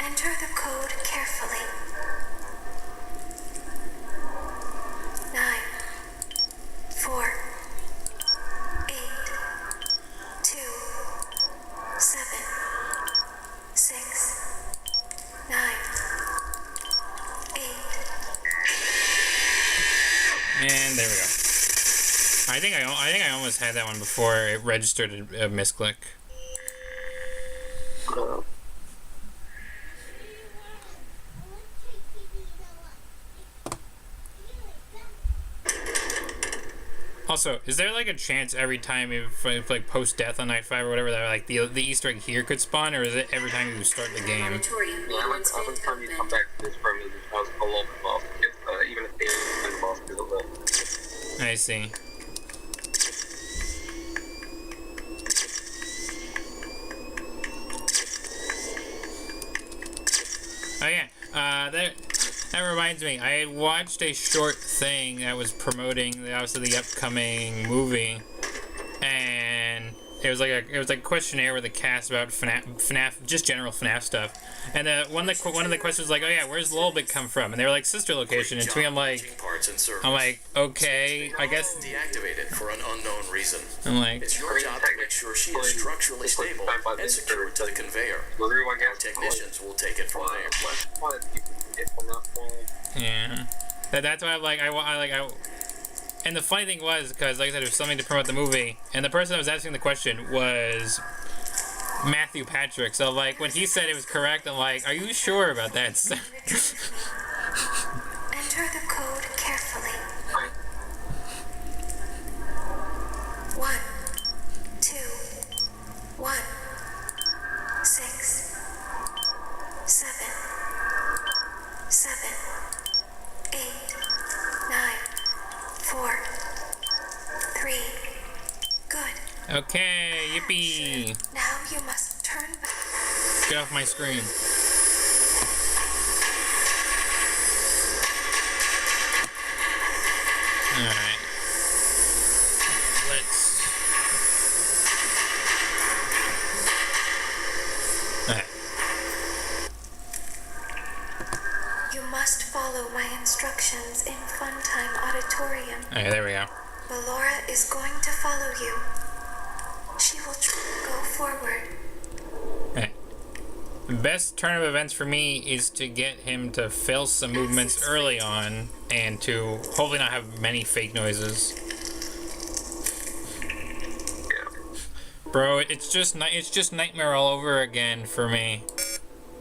Enter the code carefully. 9, 4, 8, 2, 7, 6, 9, 8.
And there we go. I think I almost had that one before it registered a misclick. Also, is there like a chance every time if like post death on night 5 or whatever that like the Easter egg here could spawn, or is it every time you start the game?
Auditorium
Yeah,
maintenance
every
vent
time you come
opened.
back to this room, it has a lot of boss. Even if the boss is a little.
I see. Oh yeah, that reminds me. I had watched a short thing that was promoting obviously the upcoming movie, and it was like a questionnaire with a cast about FNAF, just general FNAF stuff. And one of the questions was like, oh yeah, where's Lolbit come from? And they were like sister location. And to me, I'm like, okay, I guess.
Deactivated for an unknown reason.
I'm like,
It's your job to make sure she is structurally stable and secured to the conveyor. Our technicians will take it from there.
yeah. That's why I'm like, I. And the funny thing was, because like I said, it was something to promote the movie, and the person that was asking the question was Matthew Patrick. So like when he said it was correct, I'm like, are you sure about that?
Enter the code carefully. 1, 2, 1, 6, 7, 7, 8, 9, 4, 3. Good.
Okay, yippee!
Now you must turn back.
Get off my screen. Alright. Let's... Alright.
You must follow my instructions in Funtime Auditorium.
Okay, there we go.
Ballora is going to follow you. She will go forward.
Okay. The best turn of events for me is to get him to fail some movements early on, and to hopefully not have many fake noises. Bro, it's just nightmare all over again for me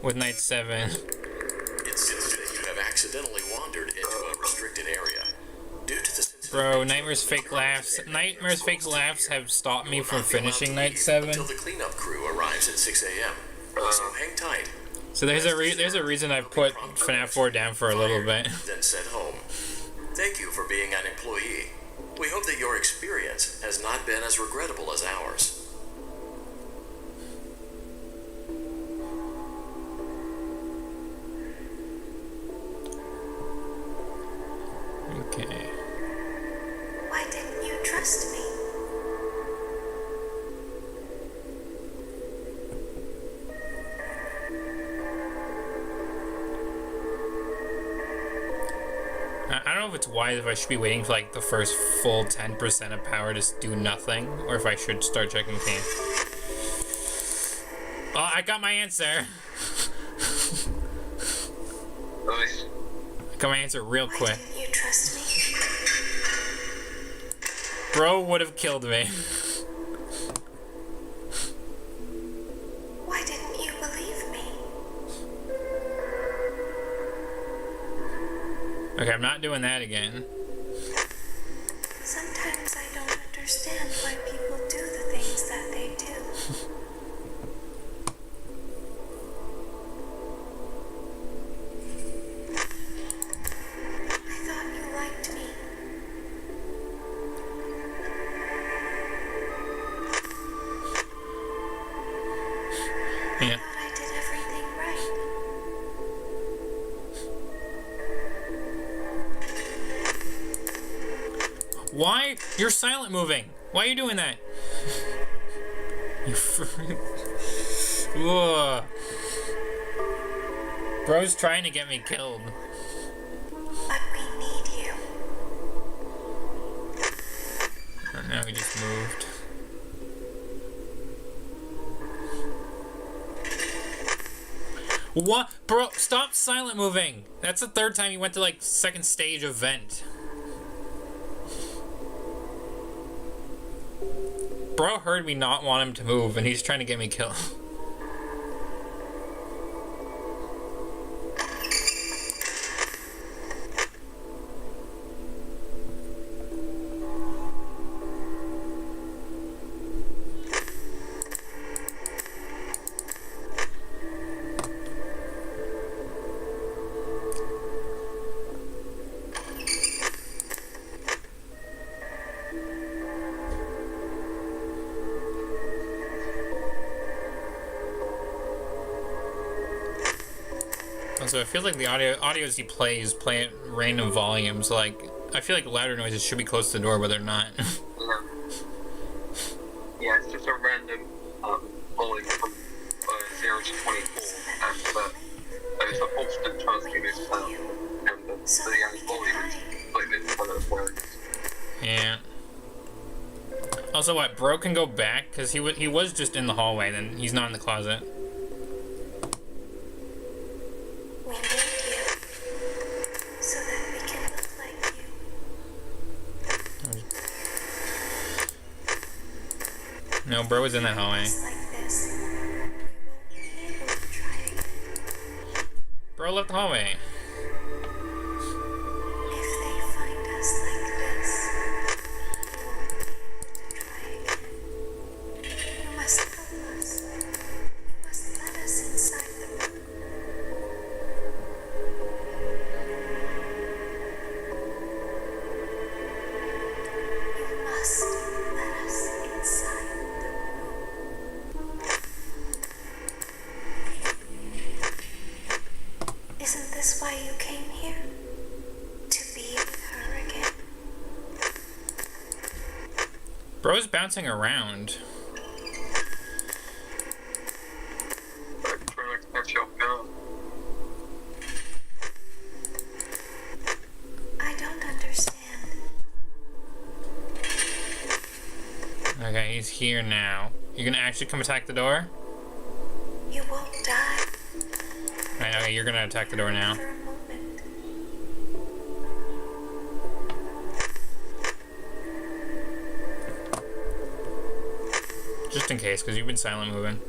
with night 7.
It seems that you have accidentally wandered into a restricted area. Due to the
Bro, Nightmare's fake laughs have stopped me from finishing night 7.
until the cleanup crew arrives at 6 a.m. So hang tight.
So there's a reason I put FNAF 4 down for a little bit.
Then sent home. Thank you for being an employee. We hope that your experience has not been as regrettable as ours.
Okay.
Why didn't you trust me?
I don't know if it's wise if I should be waiting for like the first full 10% of power to do nothing, or if I should start checking team. Oh, I got my answer.
Nice.
I got my answer real
Why
quick.
didn't you trust me?
Bro would have killed me.
Why didn't you believe me?
Okay, I'm not doing that again.
Sometimes I don't understand why people do the things that they do. I thought you liked me.
Yeah.
I thought I did everything right.
Why? You're silent moving. Why are you doing that? You Ugh. Bro's trying to get me killed.
But we need you.
Oh, now he just moved. What? Bro, stop silent moving. That's the third time he went to like second stage event. Bro heard me not want him to move and he's trying to get me killed. So it feels like the audios he plays play at random volumes. Like, I feel like louder noises should be close to the door, but they're not.
Yeah, it's just a random volume from 0 to 24, and it's a constant transcript sound, and the volume is like this kind of words.
Yeah. Also, what? Bro can go back because he was just in the hallway. Then he's not in the closet.
We need you so that we can look like you.
No, bro was in that hallway.
Just like this, we won't be able to try again.
Bro left the hallway.
If they find us like this, we won't be able to try again. You must help us. You must let us inside the room. You must let us inside the room. Isn't this why you came here? To be with her again?
Bro's bouncing around.
I'm trying to catch up now.
I don't understand.
Okay, he's here now. You gonna actually come attack the door?
You won't die
Right, okay, you're gonna attack the door now.
for a moment.
Just in case, because you've been silent moving.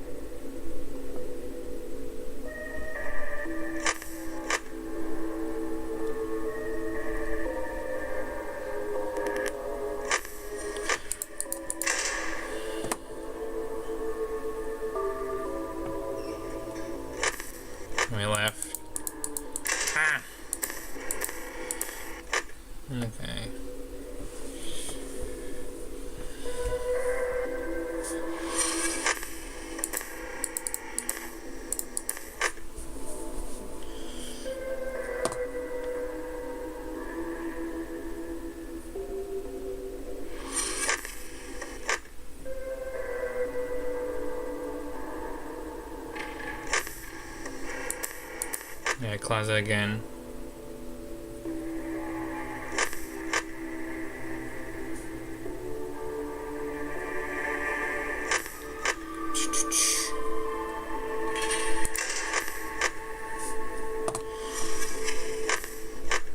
We left. Ah! Okay. Yeah, closet again.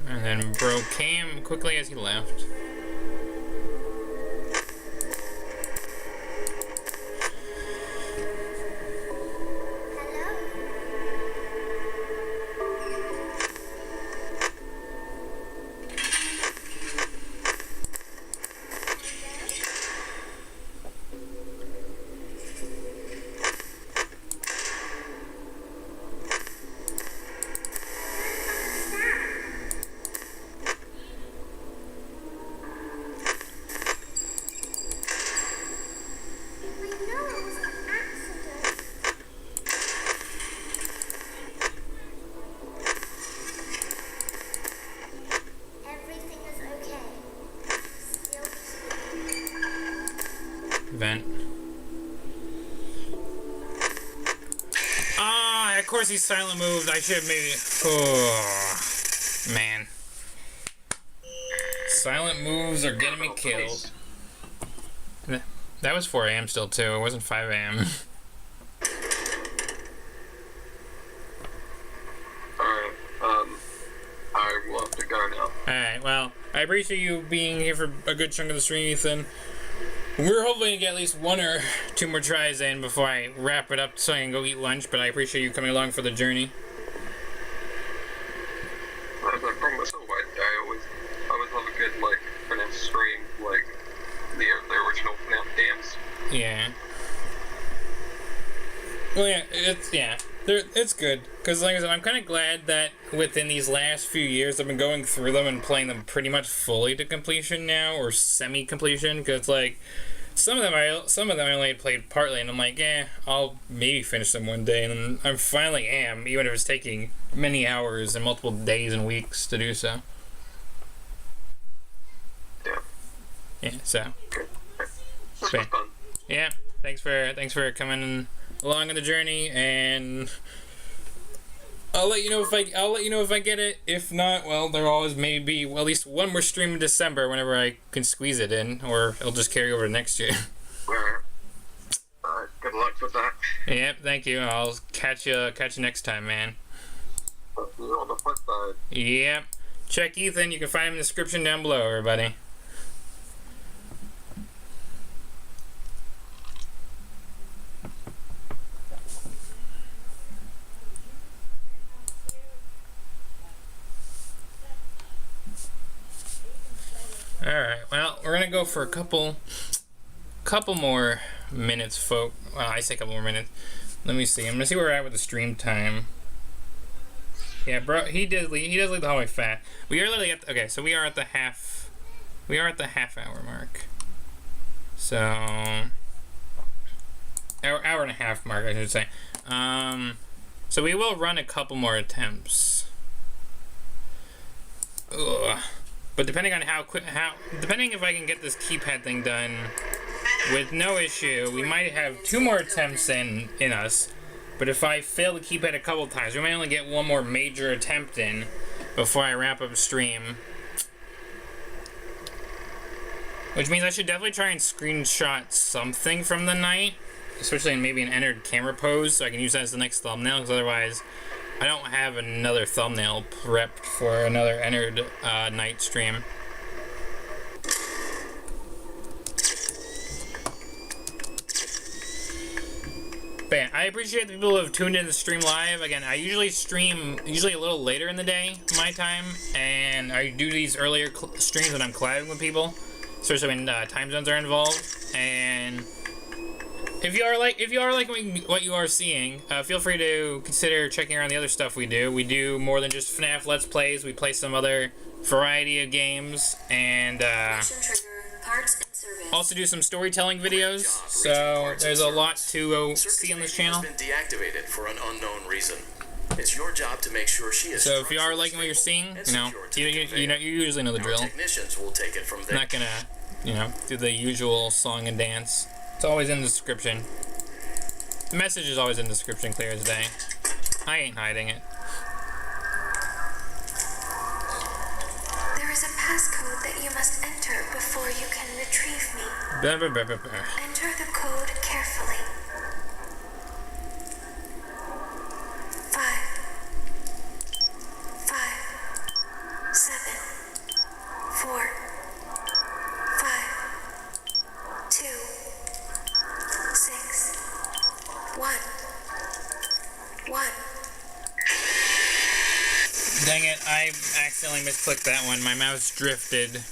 And then bro came quickly as he left. Vent. Ah, of course he's silent moved. I should have maybe. Oh, man. Silent moves are getting me killed. That was 4 a.m. still too. It wasn't 5 a.m.
Alright, I will have to go now.
Alright, well, I appreciate you being here for a good chunk of the stream, Ethan. We're hoping to get at least 1 or 2 more tries in before I wrap it up so I can go eat lunch, but I appreciate you coming along for the journey.
I promise I always love a good, like, FNAF stream, like, the original FNAF dance.
Yeah. Well, yeah, it's good. Because, like I said, I'm kind of glad that within these last few years, I've been going through them and playing them pretty much fully to completion now, or semi-completion, because, like, some of them I only played partly, and I'm like, I'll maybe finish them one day, and I finally am, even if it's taking many hours and multiple days and weeks to do so.
Yeah.
Yeah, so.
This was fun.
Yeah, thanks for coming along on the journey, and I'll let you know if I get it. If not, well, there always may be at least 1 more stream in December whenever I can squeeze it in, or it'll just carry over to next year.
Alright, good luck with that.
Yep, thank you. I'll catch you next time, man.
I'll see you on the flip side.
Yep. Check Ethan. You can find him in the description down below, everybody. Alright, well, we're gonna go for a couple more minutes, folk. Well, I say a couple more minutes. Let me see. I'm gonna see where we're at with the stream time. Yeah, bro, he does leave the hallway fat. We are literally at okay, so we are at the half hour mark. So hour and a half mark, I should say. So we will run a couple more attempts. Ugh. But depending on depending if I can get this keypad thing done with no issue, we might have 2 more attempts in us. But if I fail the keypad a couple times, we might only get 1 more major attempt in before I wrap up stream. Which means I should definitely try and screenshot something from the night, especially in maybe an Ennard camera pose, so I can use that as the next thumbnail, because otherwise I don't have another thumbnail prepped for another Ennard night stream. But yeah, I appreciate the people who have tuned in to stream live. Again, I usually stream a little later in the day, my time, and I do these earlier streams when I'm collabing with people, especially when time zones are involved. And If you are like what you are seeing, feel free to consider checking around the other stuff we do. We do more than just FNAF Let's Plays. We play some other variety of games, and
Motion trigger, parts and service.
also do some storytelling videos. So there's a lot to see on this channel.
Has been deactivated for an unknown reason. It's your job to make sure she is.
So if you are liking what you're seeing, you usually know the drill.
Technicians will take it from
I'm
there.
not gonna, do the usual song and dance. It's always in the description. The message is always in the description, clear as day. I ain't hiding it.
There is a passcode that you must enter before you can retrieve me. Enter the code carefully. 5, 7, 4, 5, 2, 6, 1, 1.
Dang it, I accidentally misclicked that one. My mouse drifted.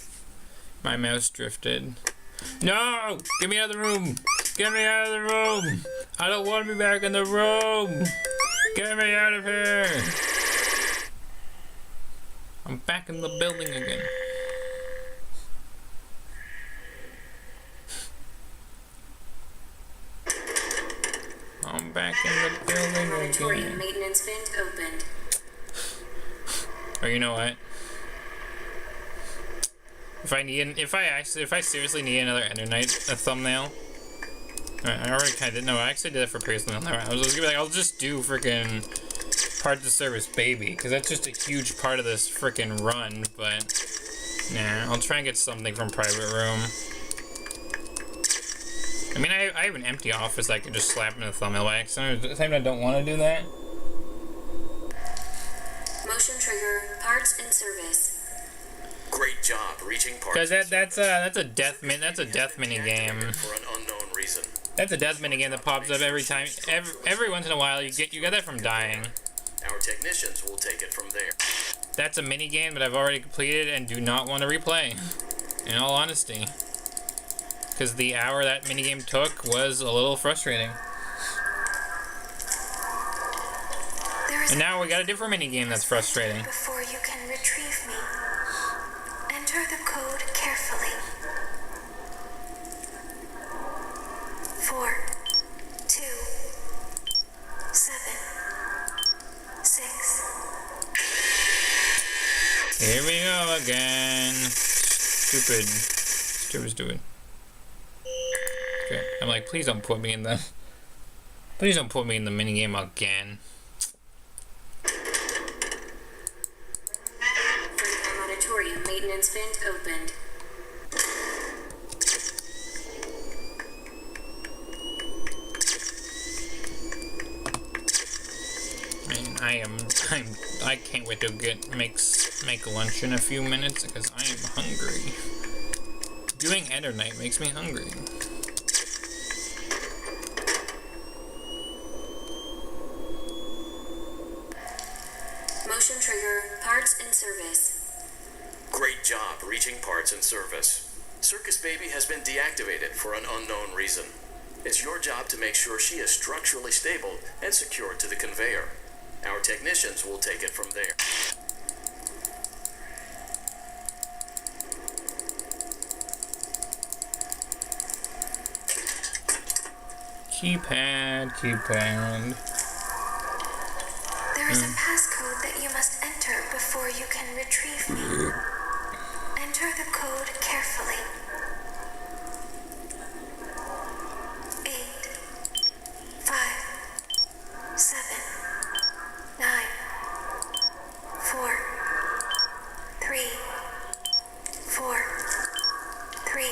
No! Get me out of the room! Get me out of the room! I don't want to be back in the room! Get me out of here! I'm back in the building again. I'm back in the building
Auditorium
again.
maintenance vent opened.
Or you know what? If I seriously need another Ender Night thumbnail, I already kind of did. No, I actually did it for personal. I was just gonna be like, I'll just do freaking Parts of Service Baby, because that's just a huge part of this freaking run. But nah, I'll try and get something from Private Room. I mean, I have an empty office I could just slap in the thumbnail, but at the same time I don't want to do that.
Motion trigger, parts and service.
Great job reaching parts.
Because that's a death mini game.
For an unknown reason.
That's a death mini game that pops up every time. Every once in a while, you get that from dying.
Our technicians will take it from there.
That's a mini game that I've already completed and do not want to replay. In all honesty, because the hour that mini game took was a little frustrating. And now we got a different mini game that's frustrating.
Before you can retrieve me, enter the code carefully. 4, 2, 7, 6.
Here we go again. Stupid. Okay, I'm like, please don't put me in the mini game again.
Auditorium maintenance vent opened.
I can't wait to make lunch in a few minutes because I am hungry. Doing Ender Night makes me hungry.
Motion trigger, parts and service.
Great job reaching parts and service. Circus Baby has been deactivated for an unknown reason. It's your job to make sure she is structurally stable and secured to the conveyor. Our technicians will take it from there.
Keypad.
There is a passcode that you must enter before you can retrieve me. Enter the code carefully. 8, 5, 7, 9, 4, 3, 4, 3,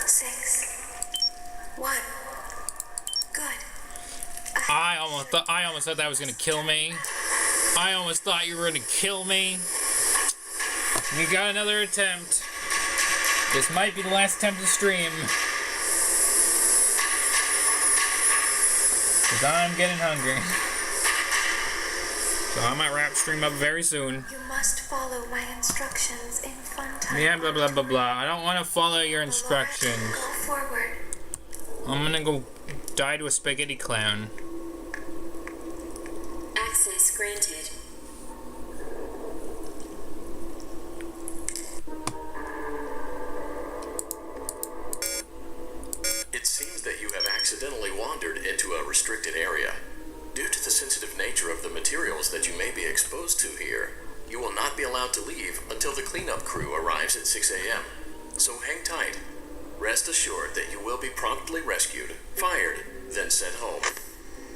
6, 1. Good.
I almost thought that was gonna kill me. I almost thought you were gonna kill me. We got another attempt. This might be the last attempt to stream. Because I'm getting hungry. So I might wrap stream up very soon.
You must follow my instructions in fun time.
Yeah, blah blah blah blah. I don't want to follow your instructions.
Go forward.
I'm gonna go die to a spaghetti clown.
Access granted.
It seems that you have accidentally wandered into a restricted area. Due to the sensitive nature of the materials that you may be exposed to here, you will not be allowed to leave until the cleanup crew arrives at 6 a.m. So hang tight. Rest assured that you will be promptly rescued, fired, then sent home.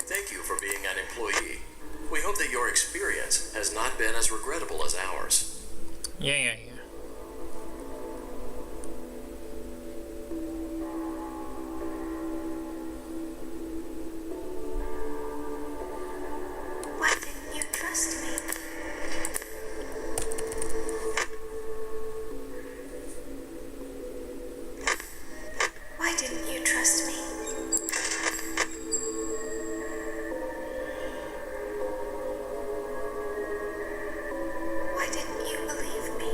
Thank you for being an employee. We hope that your experience has not been as regrettable as ours.
Yeah.
Why didn't you trust me? Why didn't you trust me? Why didn't you believe me?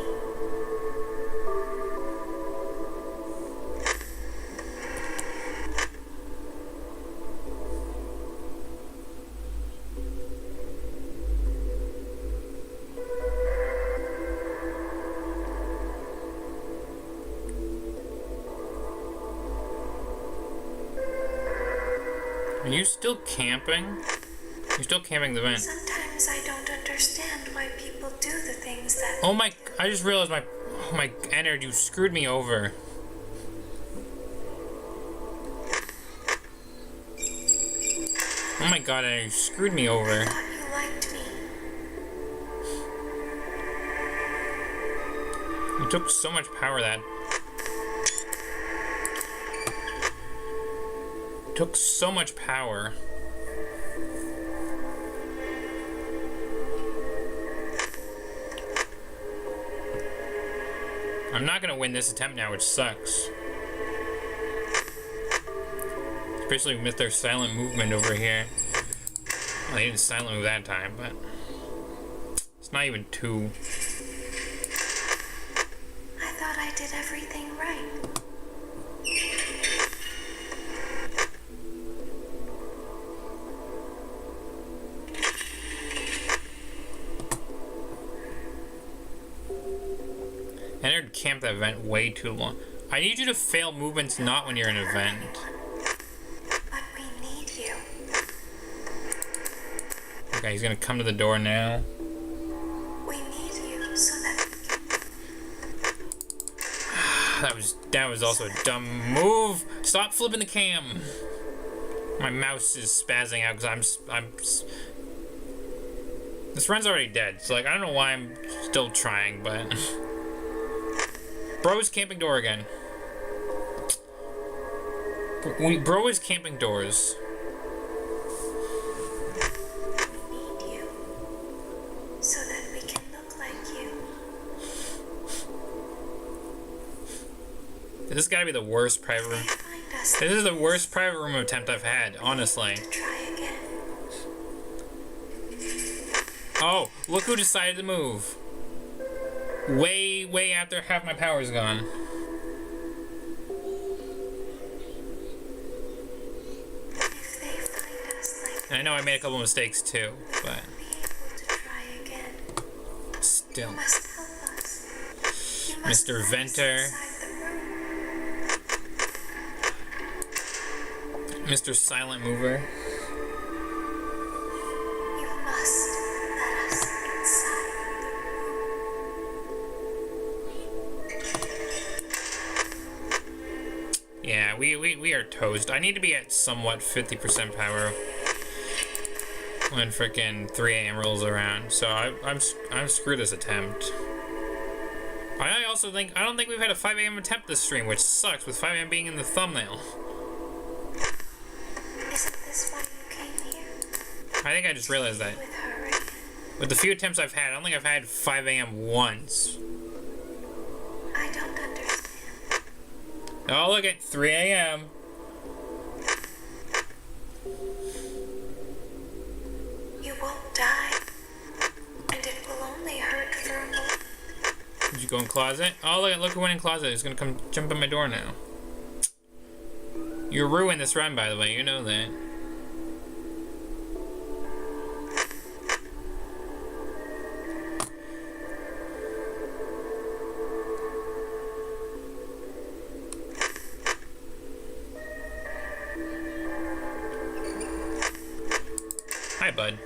Are you still camping? You're still camping the vent.
Sometimes I don't understand why people do the things that...
Oh my, I just realized oh my, Ennard, you screwed me over. Oh my god, Ennard, you screwed me over.
I thought you liked me.
You took so much power that. Took so much power. I'm not gonna win this attempt now, which sucks. Especially with their silent movement over here. Well, they didn't silent move that time, but it's not even two.
I thought I did everything right.
Ennard camped that vent way too long. I need you to fail movements not when you're in a vent.
But we need you.
Okay, he's gonna come to the door now.
We need you so that
That was also a dumb move. Stop flipping the cam. My mouse is spazzing out because this run's already dead. So like I don't know why I'm still trying, but Bro's camping door again. Bro is camping doors.
we need you so that we can look like you.
This has got to be the worst private room.
They find us.
This is the worst private room attempt I've had, honestly.
Try again.
Oh, look who decided to move. Way after half my power's gone.
If they find us like
And I know I made a couple mistakes too, but
be able to try again.
still.
You must help us. You must
Mr.
let us
Venter.
inside the room.
Mr. Silent Mover.
You must let us inside the room.
Yeah, we are toast. I need to be at somewhat 50% power when frickin' 3 a.m. rolls around. So I'm screwed this attempt. I don't think we've had a 5 a.m. attempt this stream, which sucks with 5 a.m. being in the thumbnail.
Isn't this why you came here?
I think I just realized that.
With her again?
With the few attempts I've had, I don't think I've had 5 a.m. once.
I don't understand.
Oh, look at 3 a.m.
You won't die. And it will only hurt for a moment.
Did you go in closet? Oh, look who went in closet. He's gonna come jump in my door now. You ruined this run, by the way. You know that. Hi, bud.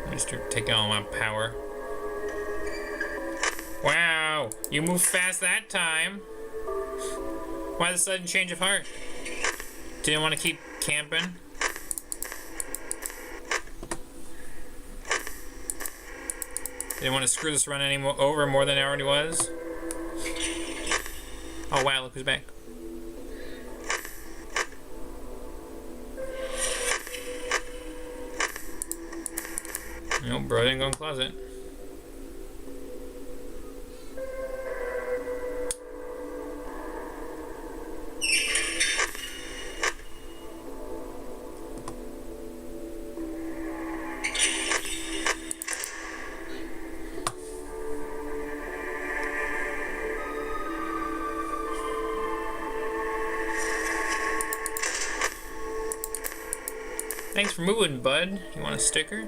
Mr. Taking all my power. Wow, you moved fast that time. Why the sudden change of heart? Didn't want to keep camping? Didn't want to screw this run over more than it already was? Oh wow, look who's back. Nope, bro didn't go in the closet. Thanks for moving, bud. You want a sticker?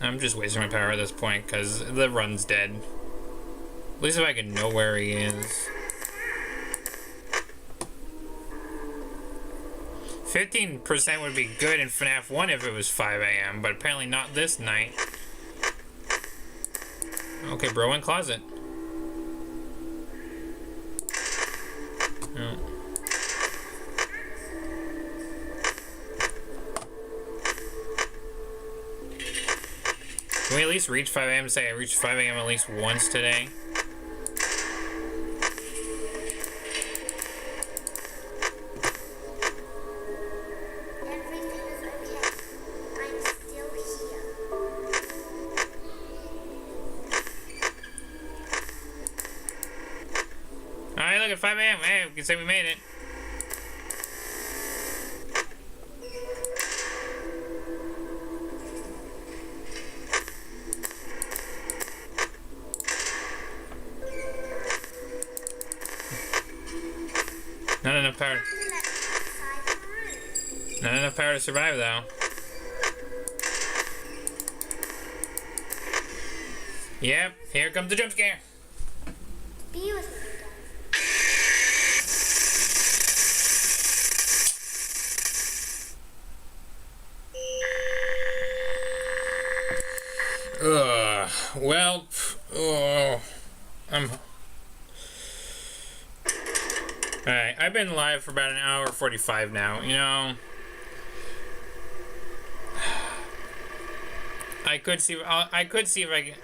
I'm just wasting my power at this point because the run's dead. At least if I can know where he is. 15% would be good in FNAF 1 if it was 5 AM, but apparently not this night. Okay, bro, in closet. Oh. Can we at least reach 5 AM and say I reached 5 AM at least once today?
Everything is okay. I'm still here.
Alright, look at 5 AM. Hey, we can say we made it. Not enough power. Not enough power to survive, though. Yep, here comes the jump scare.
Be with me.
Well, Alright, I've been live for about an hour 45 now, you know. I could see if I can.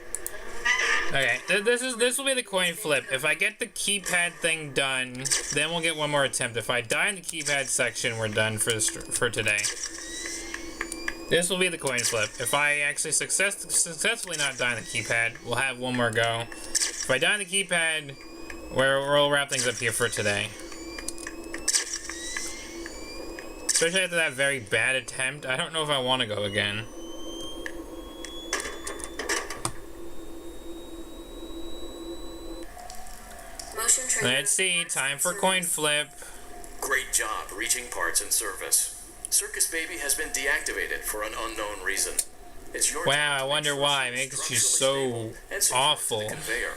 Okay, this will be the coin flip. If I get the keypad thing done, then we'll get one more attempt. If I die in the keypad section, we're done for today. This will be the coin flip. If I actually successfully not die in the keypad, we'll have one more go. If I die in the keypad, we'll wrap things up here for today. Especially after that very bad attempt, I don't know if I want to go again.
Motion trigger.
Let's see, time for coin flip.
Great job reaching parts and service. Circus Baby has been deactivated for an unknown reason. It's your
Wow,
job
I
to make
wonder
sure
why.
she's
Maybe she's
structurally
so
stable and secure to
awful.
the conveyor.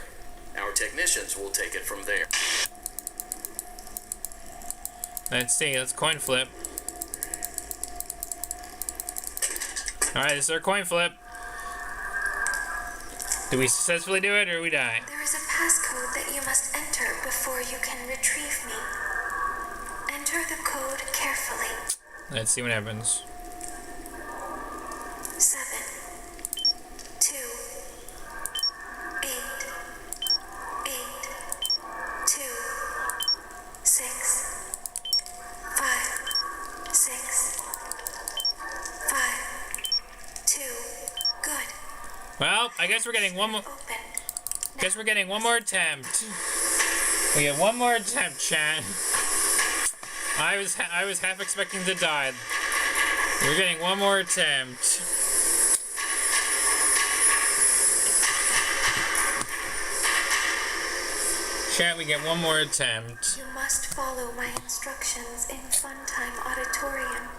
Our technicians will take it from there.
Let's see, let's coin flip. Alright, this is our coin flip. Do we successfully do it or do we die?
There is a passcode that you must enter before you can retrieve me. Enter the code carefully.
Let's see what happens.
7, 2, 8, 8, 2, 6, 5,
I guess we're getting one more.
Open.
Guess we're getting one more attempt. We get one more attempt, chat. I was half expecting to die. We're getting one more attempt. Chat, we get one more attempt.
You must follow my instructions in Funtime Auditorium.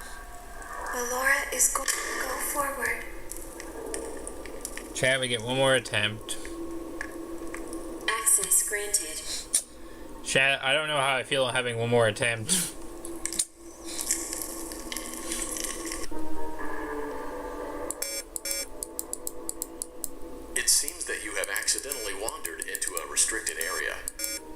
Ballora is going to go forward.
Chat, we get one more attempt.
Access granted.
Chat, I don't know how I feel having one more attempt.
It seems that you have accidentally wandered into a restricted area.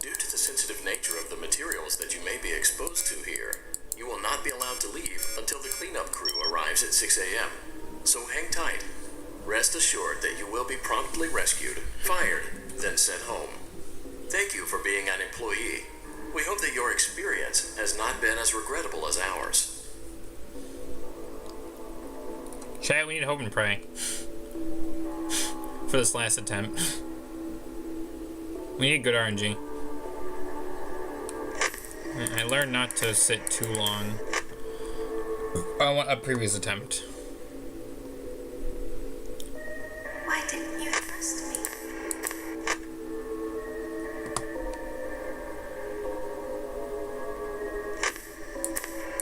Due to the sensitive nature of the materials that you may be exposed to here, you will not be allowed to leave until the cleanup crew arrives at 6 a.m. So hang tight. Rest assured that you will be promptly rescued, fired, then sent home. Thank you for being an employee. We hope that your experience has not been as regrettable as ours.
Chat, we need hope and pray. For this last attempt. We need good RNG. I learned not to sit too long. I want a previous attempt.
Why didn't you trust me?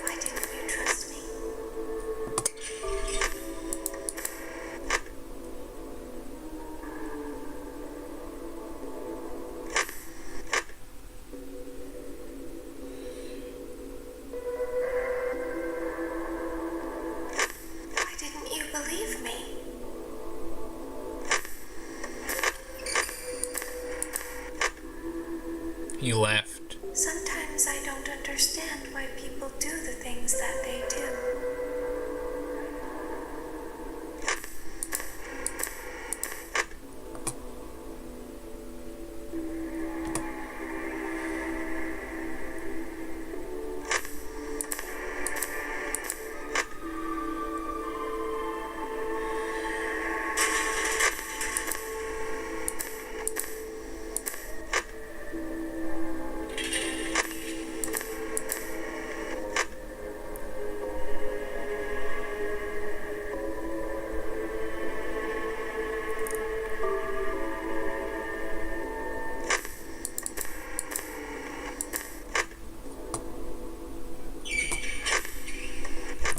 Why didn't you trust me? Why didn't you believe me?
You left.
Sometimes I don't understand why people do the things that they do.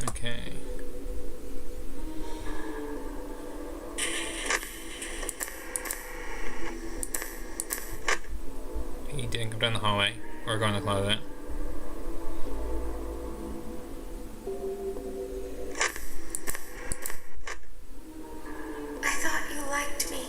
Okay. He didn't come down the hallway or go in the closet.
I thought you liked me.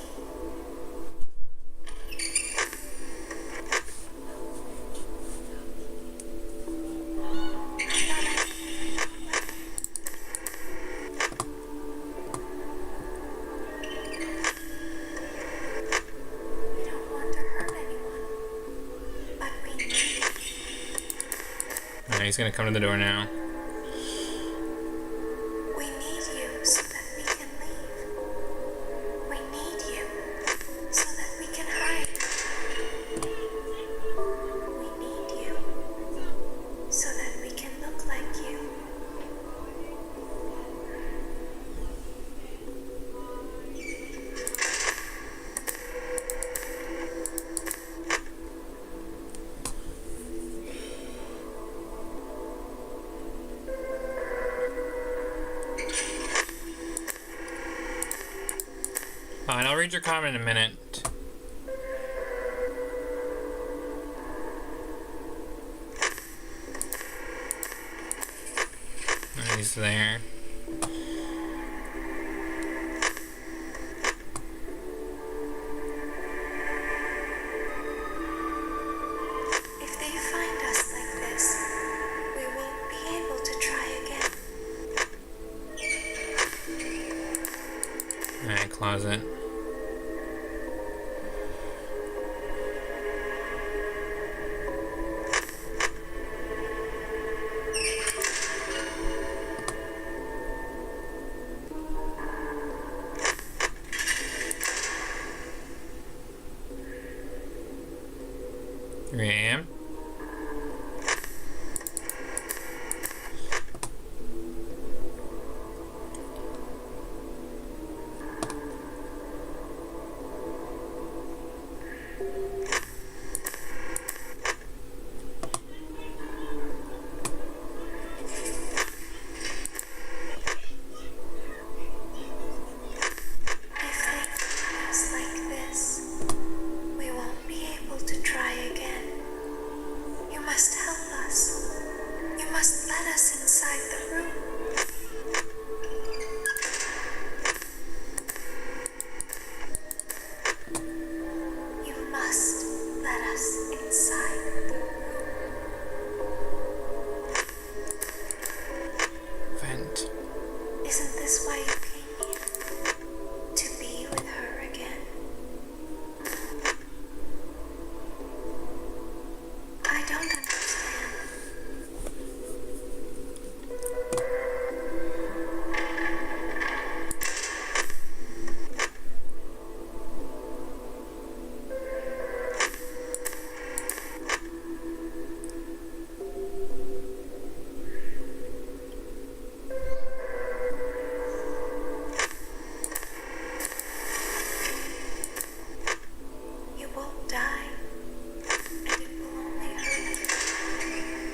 We don't want to hurt anyone, but we need.
Alright, he's gonna come to the door now.
We need you so that we can leave. We need you so that we can hide. We need you so that we can look like you.
Fine, I'll read your comment in a minute. He's there.
If they find us like this, we won't be able to try again.
Alright, closet. 3 a.m.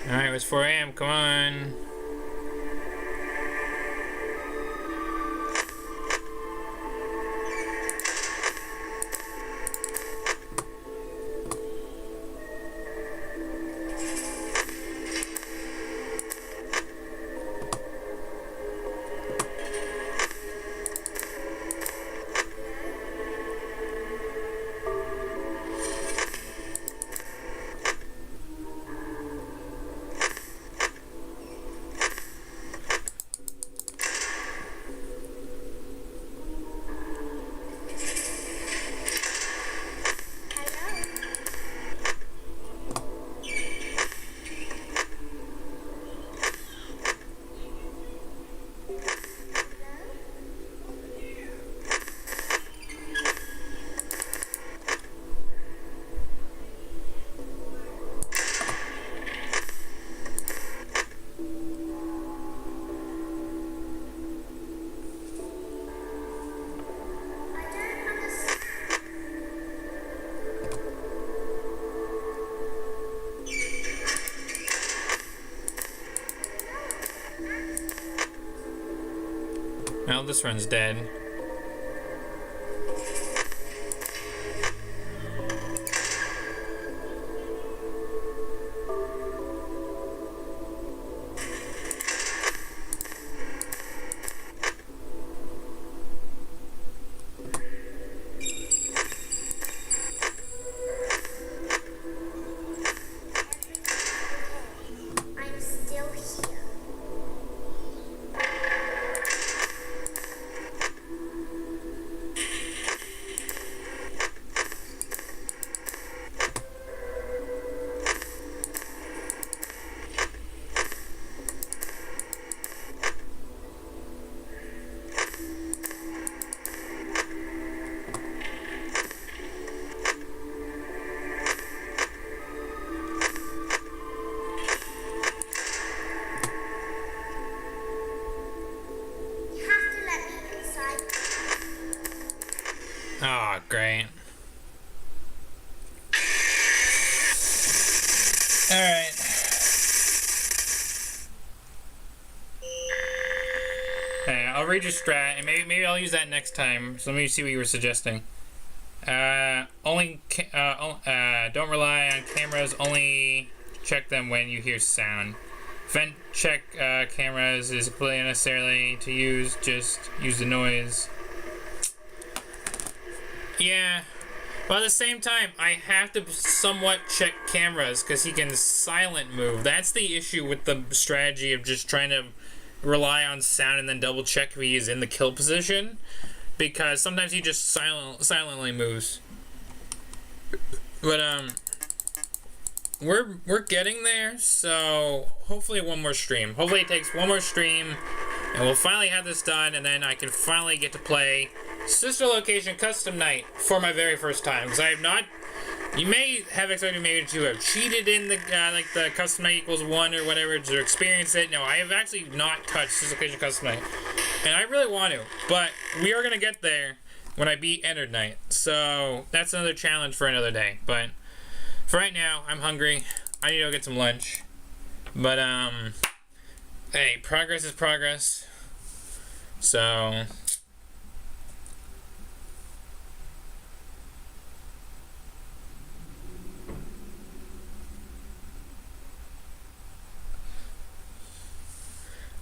Alright, it was 4 a.m. Come on. Well, this one's dead. Oh, great. Alright. Hey, I'll read your strat, and maybe I'll use that next time. So let me see what you were suggesting. Don't rely on cameras, only check them when you hear sound. Vent check cameras is completely unnecessarily to use, just use the noise. Yeah, but at the same time, I have to somewhat check cameras because he can silent move. That's the issue with the strategy of just trying to rely on sound and then double check if he is in the kill position, because sometimes he just silently moves. But we're getting there, so hopefully one more stream. Hopefully it takes one more stream, and we'll finally have this done, and then I can finally get to play Sister Location Custom Night for my very first time, because I have not You may have expected maybe to have cheated in the like the custom night equals 1 or whatever to experience it. No, I have actually not touched this occasion custom night, and I really want to. But we are gonna get there when I beat Ennard night. So that's another challenge for another day. But for right now, I'm hungry. I need to go get some lunch. But hey, progress is progress. So.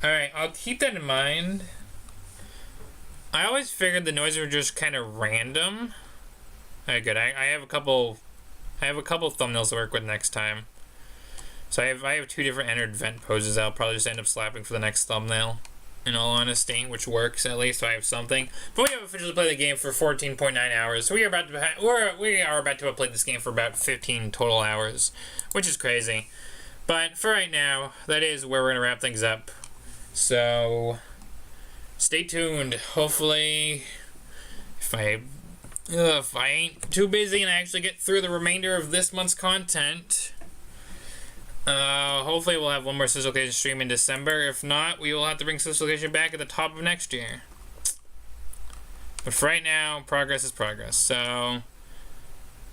Alright, I'll keep that in mind. I always figured the noises were just kind of random. Alright, good. I have a couple thumbnails to work with next time. So I have 2 different Ennard vent poses I'll probably just end up slapping for the next thumbnail. In all honesty, which works at least, so I have something. But we have officially played the game for 14.9 hours. So we are about to have played this game for about 15 total hours, which is crazy. But for right now, that is where we're gonna wrap things up. So stay tuned. Hopefully, if I ain't too busy and I actually get through the remainder of this month's content, hopefully we'll have one more Sister Location stream in December. If not, we will have to bring Sister Location back at the top of next year. But for right now, progress is progress. So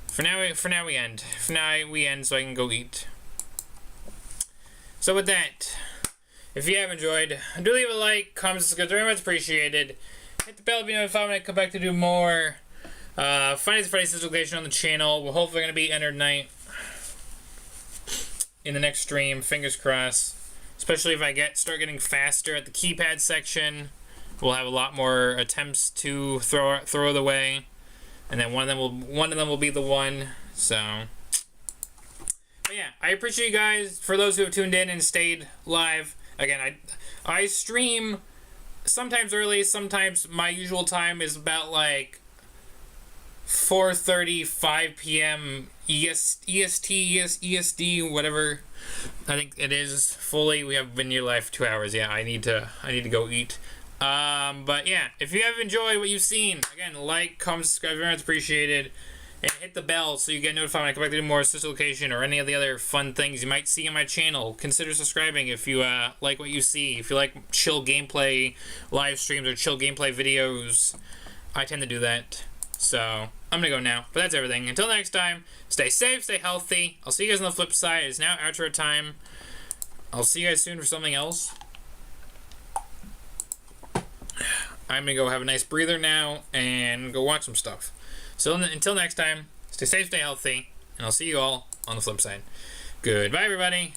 for now we end. For now we end so I can go eat. So with that, if you have enjoyed, do leave a like, comment, subscribe, very much appreciated. Hit the bell if you notified when I come back to do more. Find us Freddy's Sister Location on the channel. We're hopefully going to be Ennard night in the next stream. Fingers crossed. Especially if I start getting faster at the keypad section. We'll have a lot more attempts to throw it away. And then one of them will be the one. So. But yeah, I appreciate you guys. For those who have tuned in and stayed live. Again, I stream sometimes early, sometimes my usual time is about like 4:30, 5 p.m. EST, whatever. I think it is fully. We have been near live for 2 hours. Yeah, I need to go eat. But yeah, if you have enjoyed what you've seen, again, like, comment, subscribe, very much appreciated. And hit the bell so you get notified when I come back to do more Sister Location or any of the other fun things you might see on my channel. Consider subscribing if you like what you see. If you like chill gameplay live streams or chill gameplay videos, I tend to do that. So I'm gonna go now. But that's everything. Until next time, stay safe, stay healthy. I'll see you guys on the flip side. It's now outro time. I'll see you guys soon for something else. I'm gonna go have a nice breather now and go watch some stuff. So until next time, stay safe, stay healthy, and I'll see you all on the flip side. Goodbye, everybody.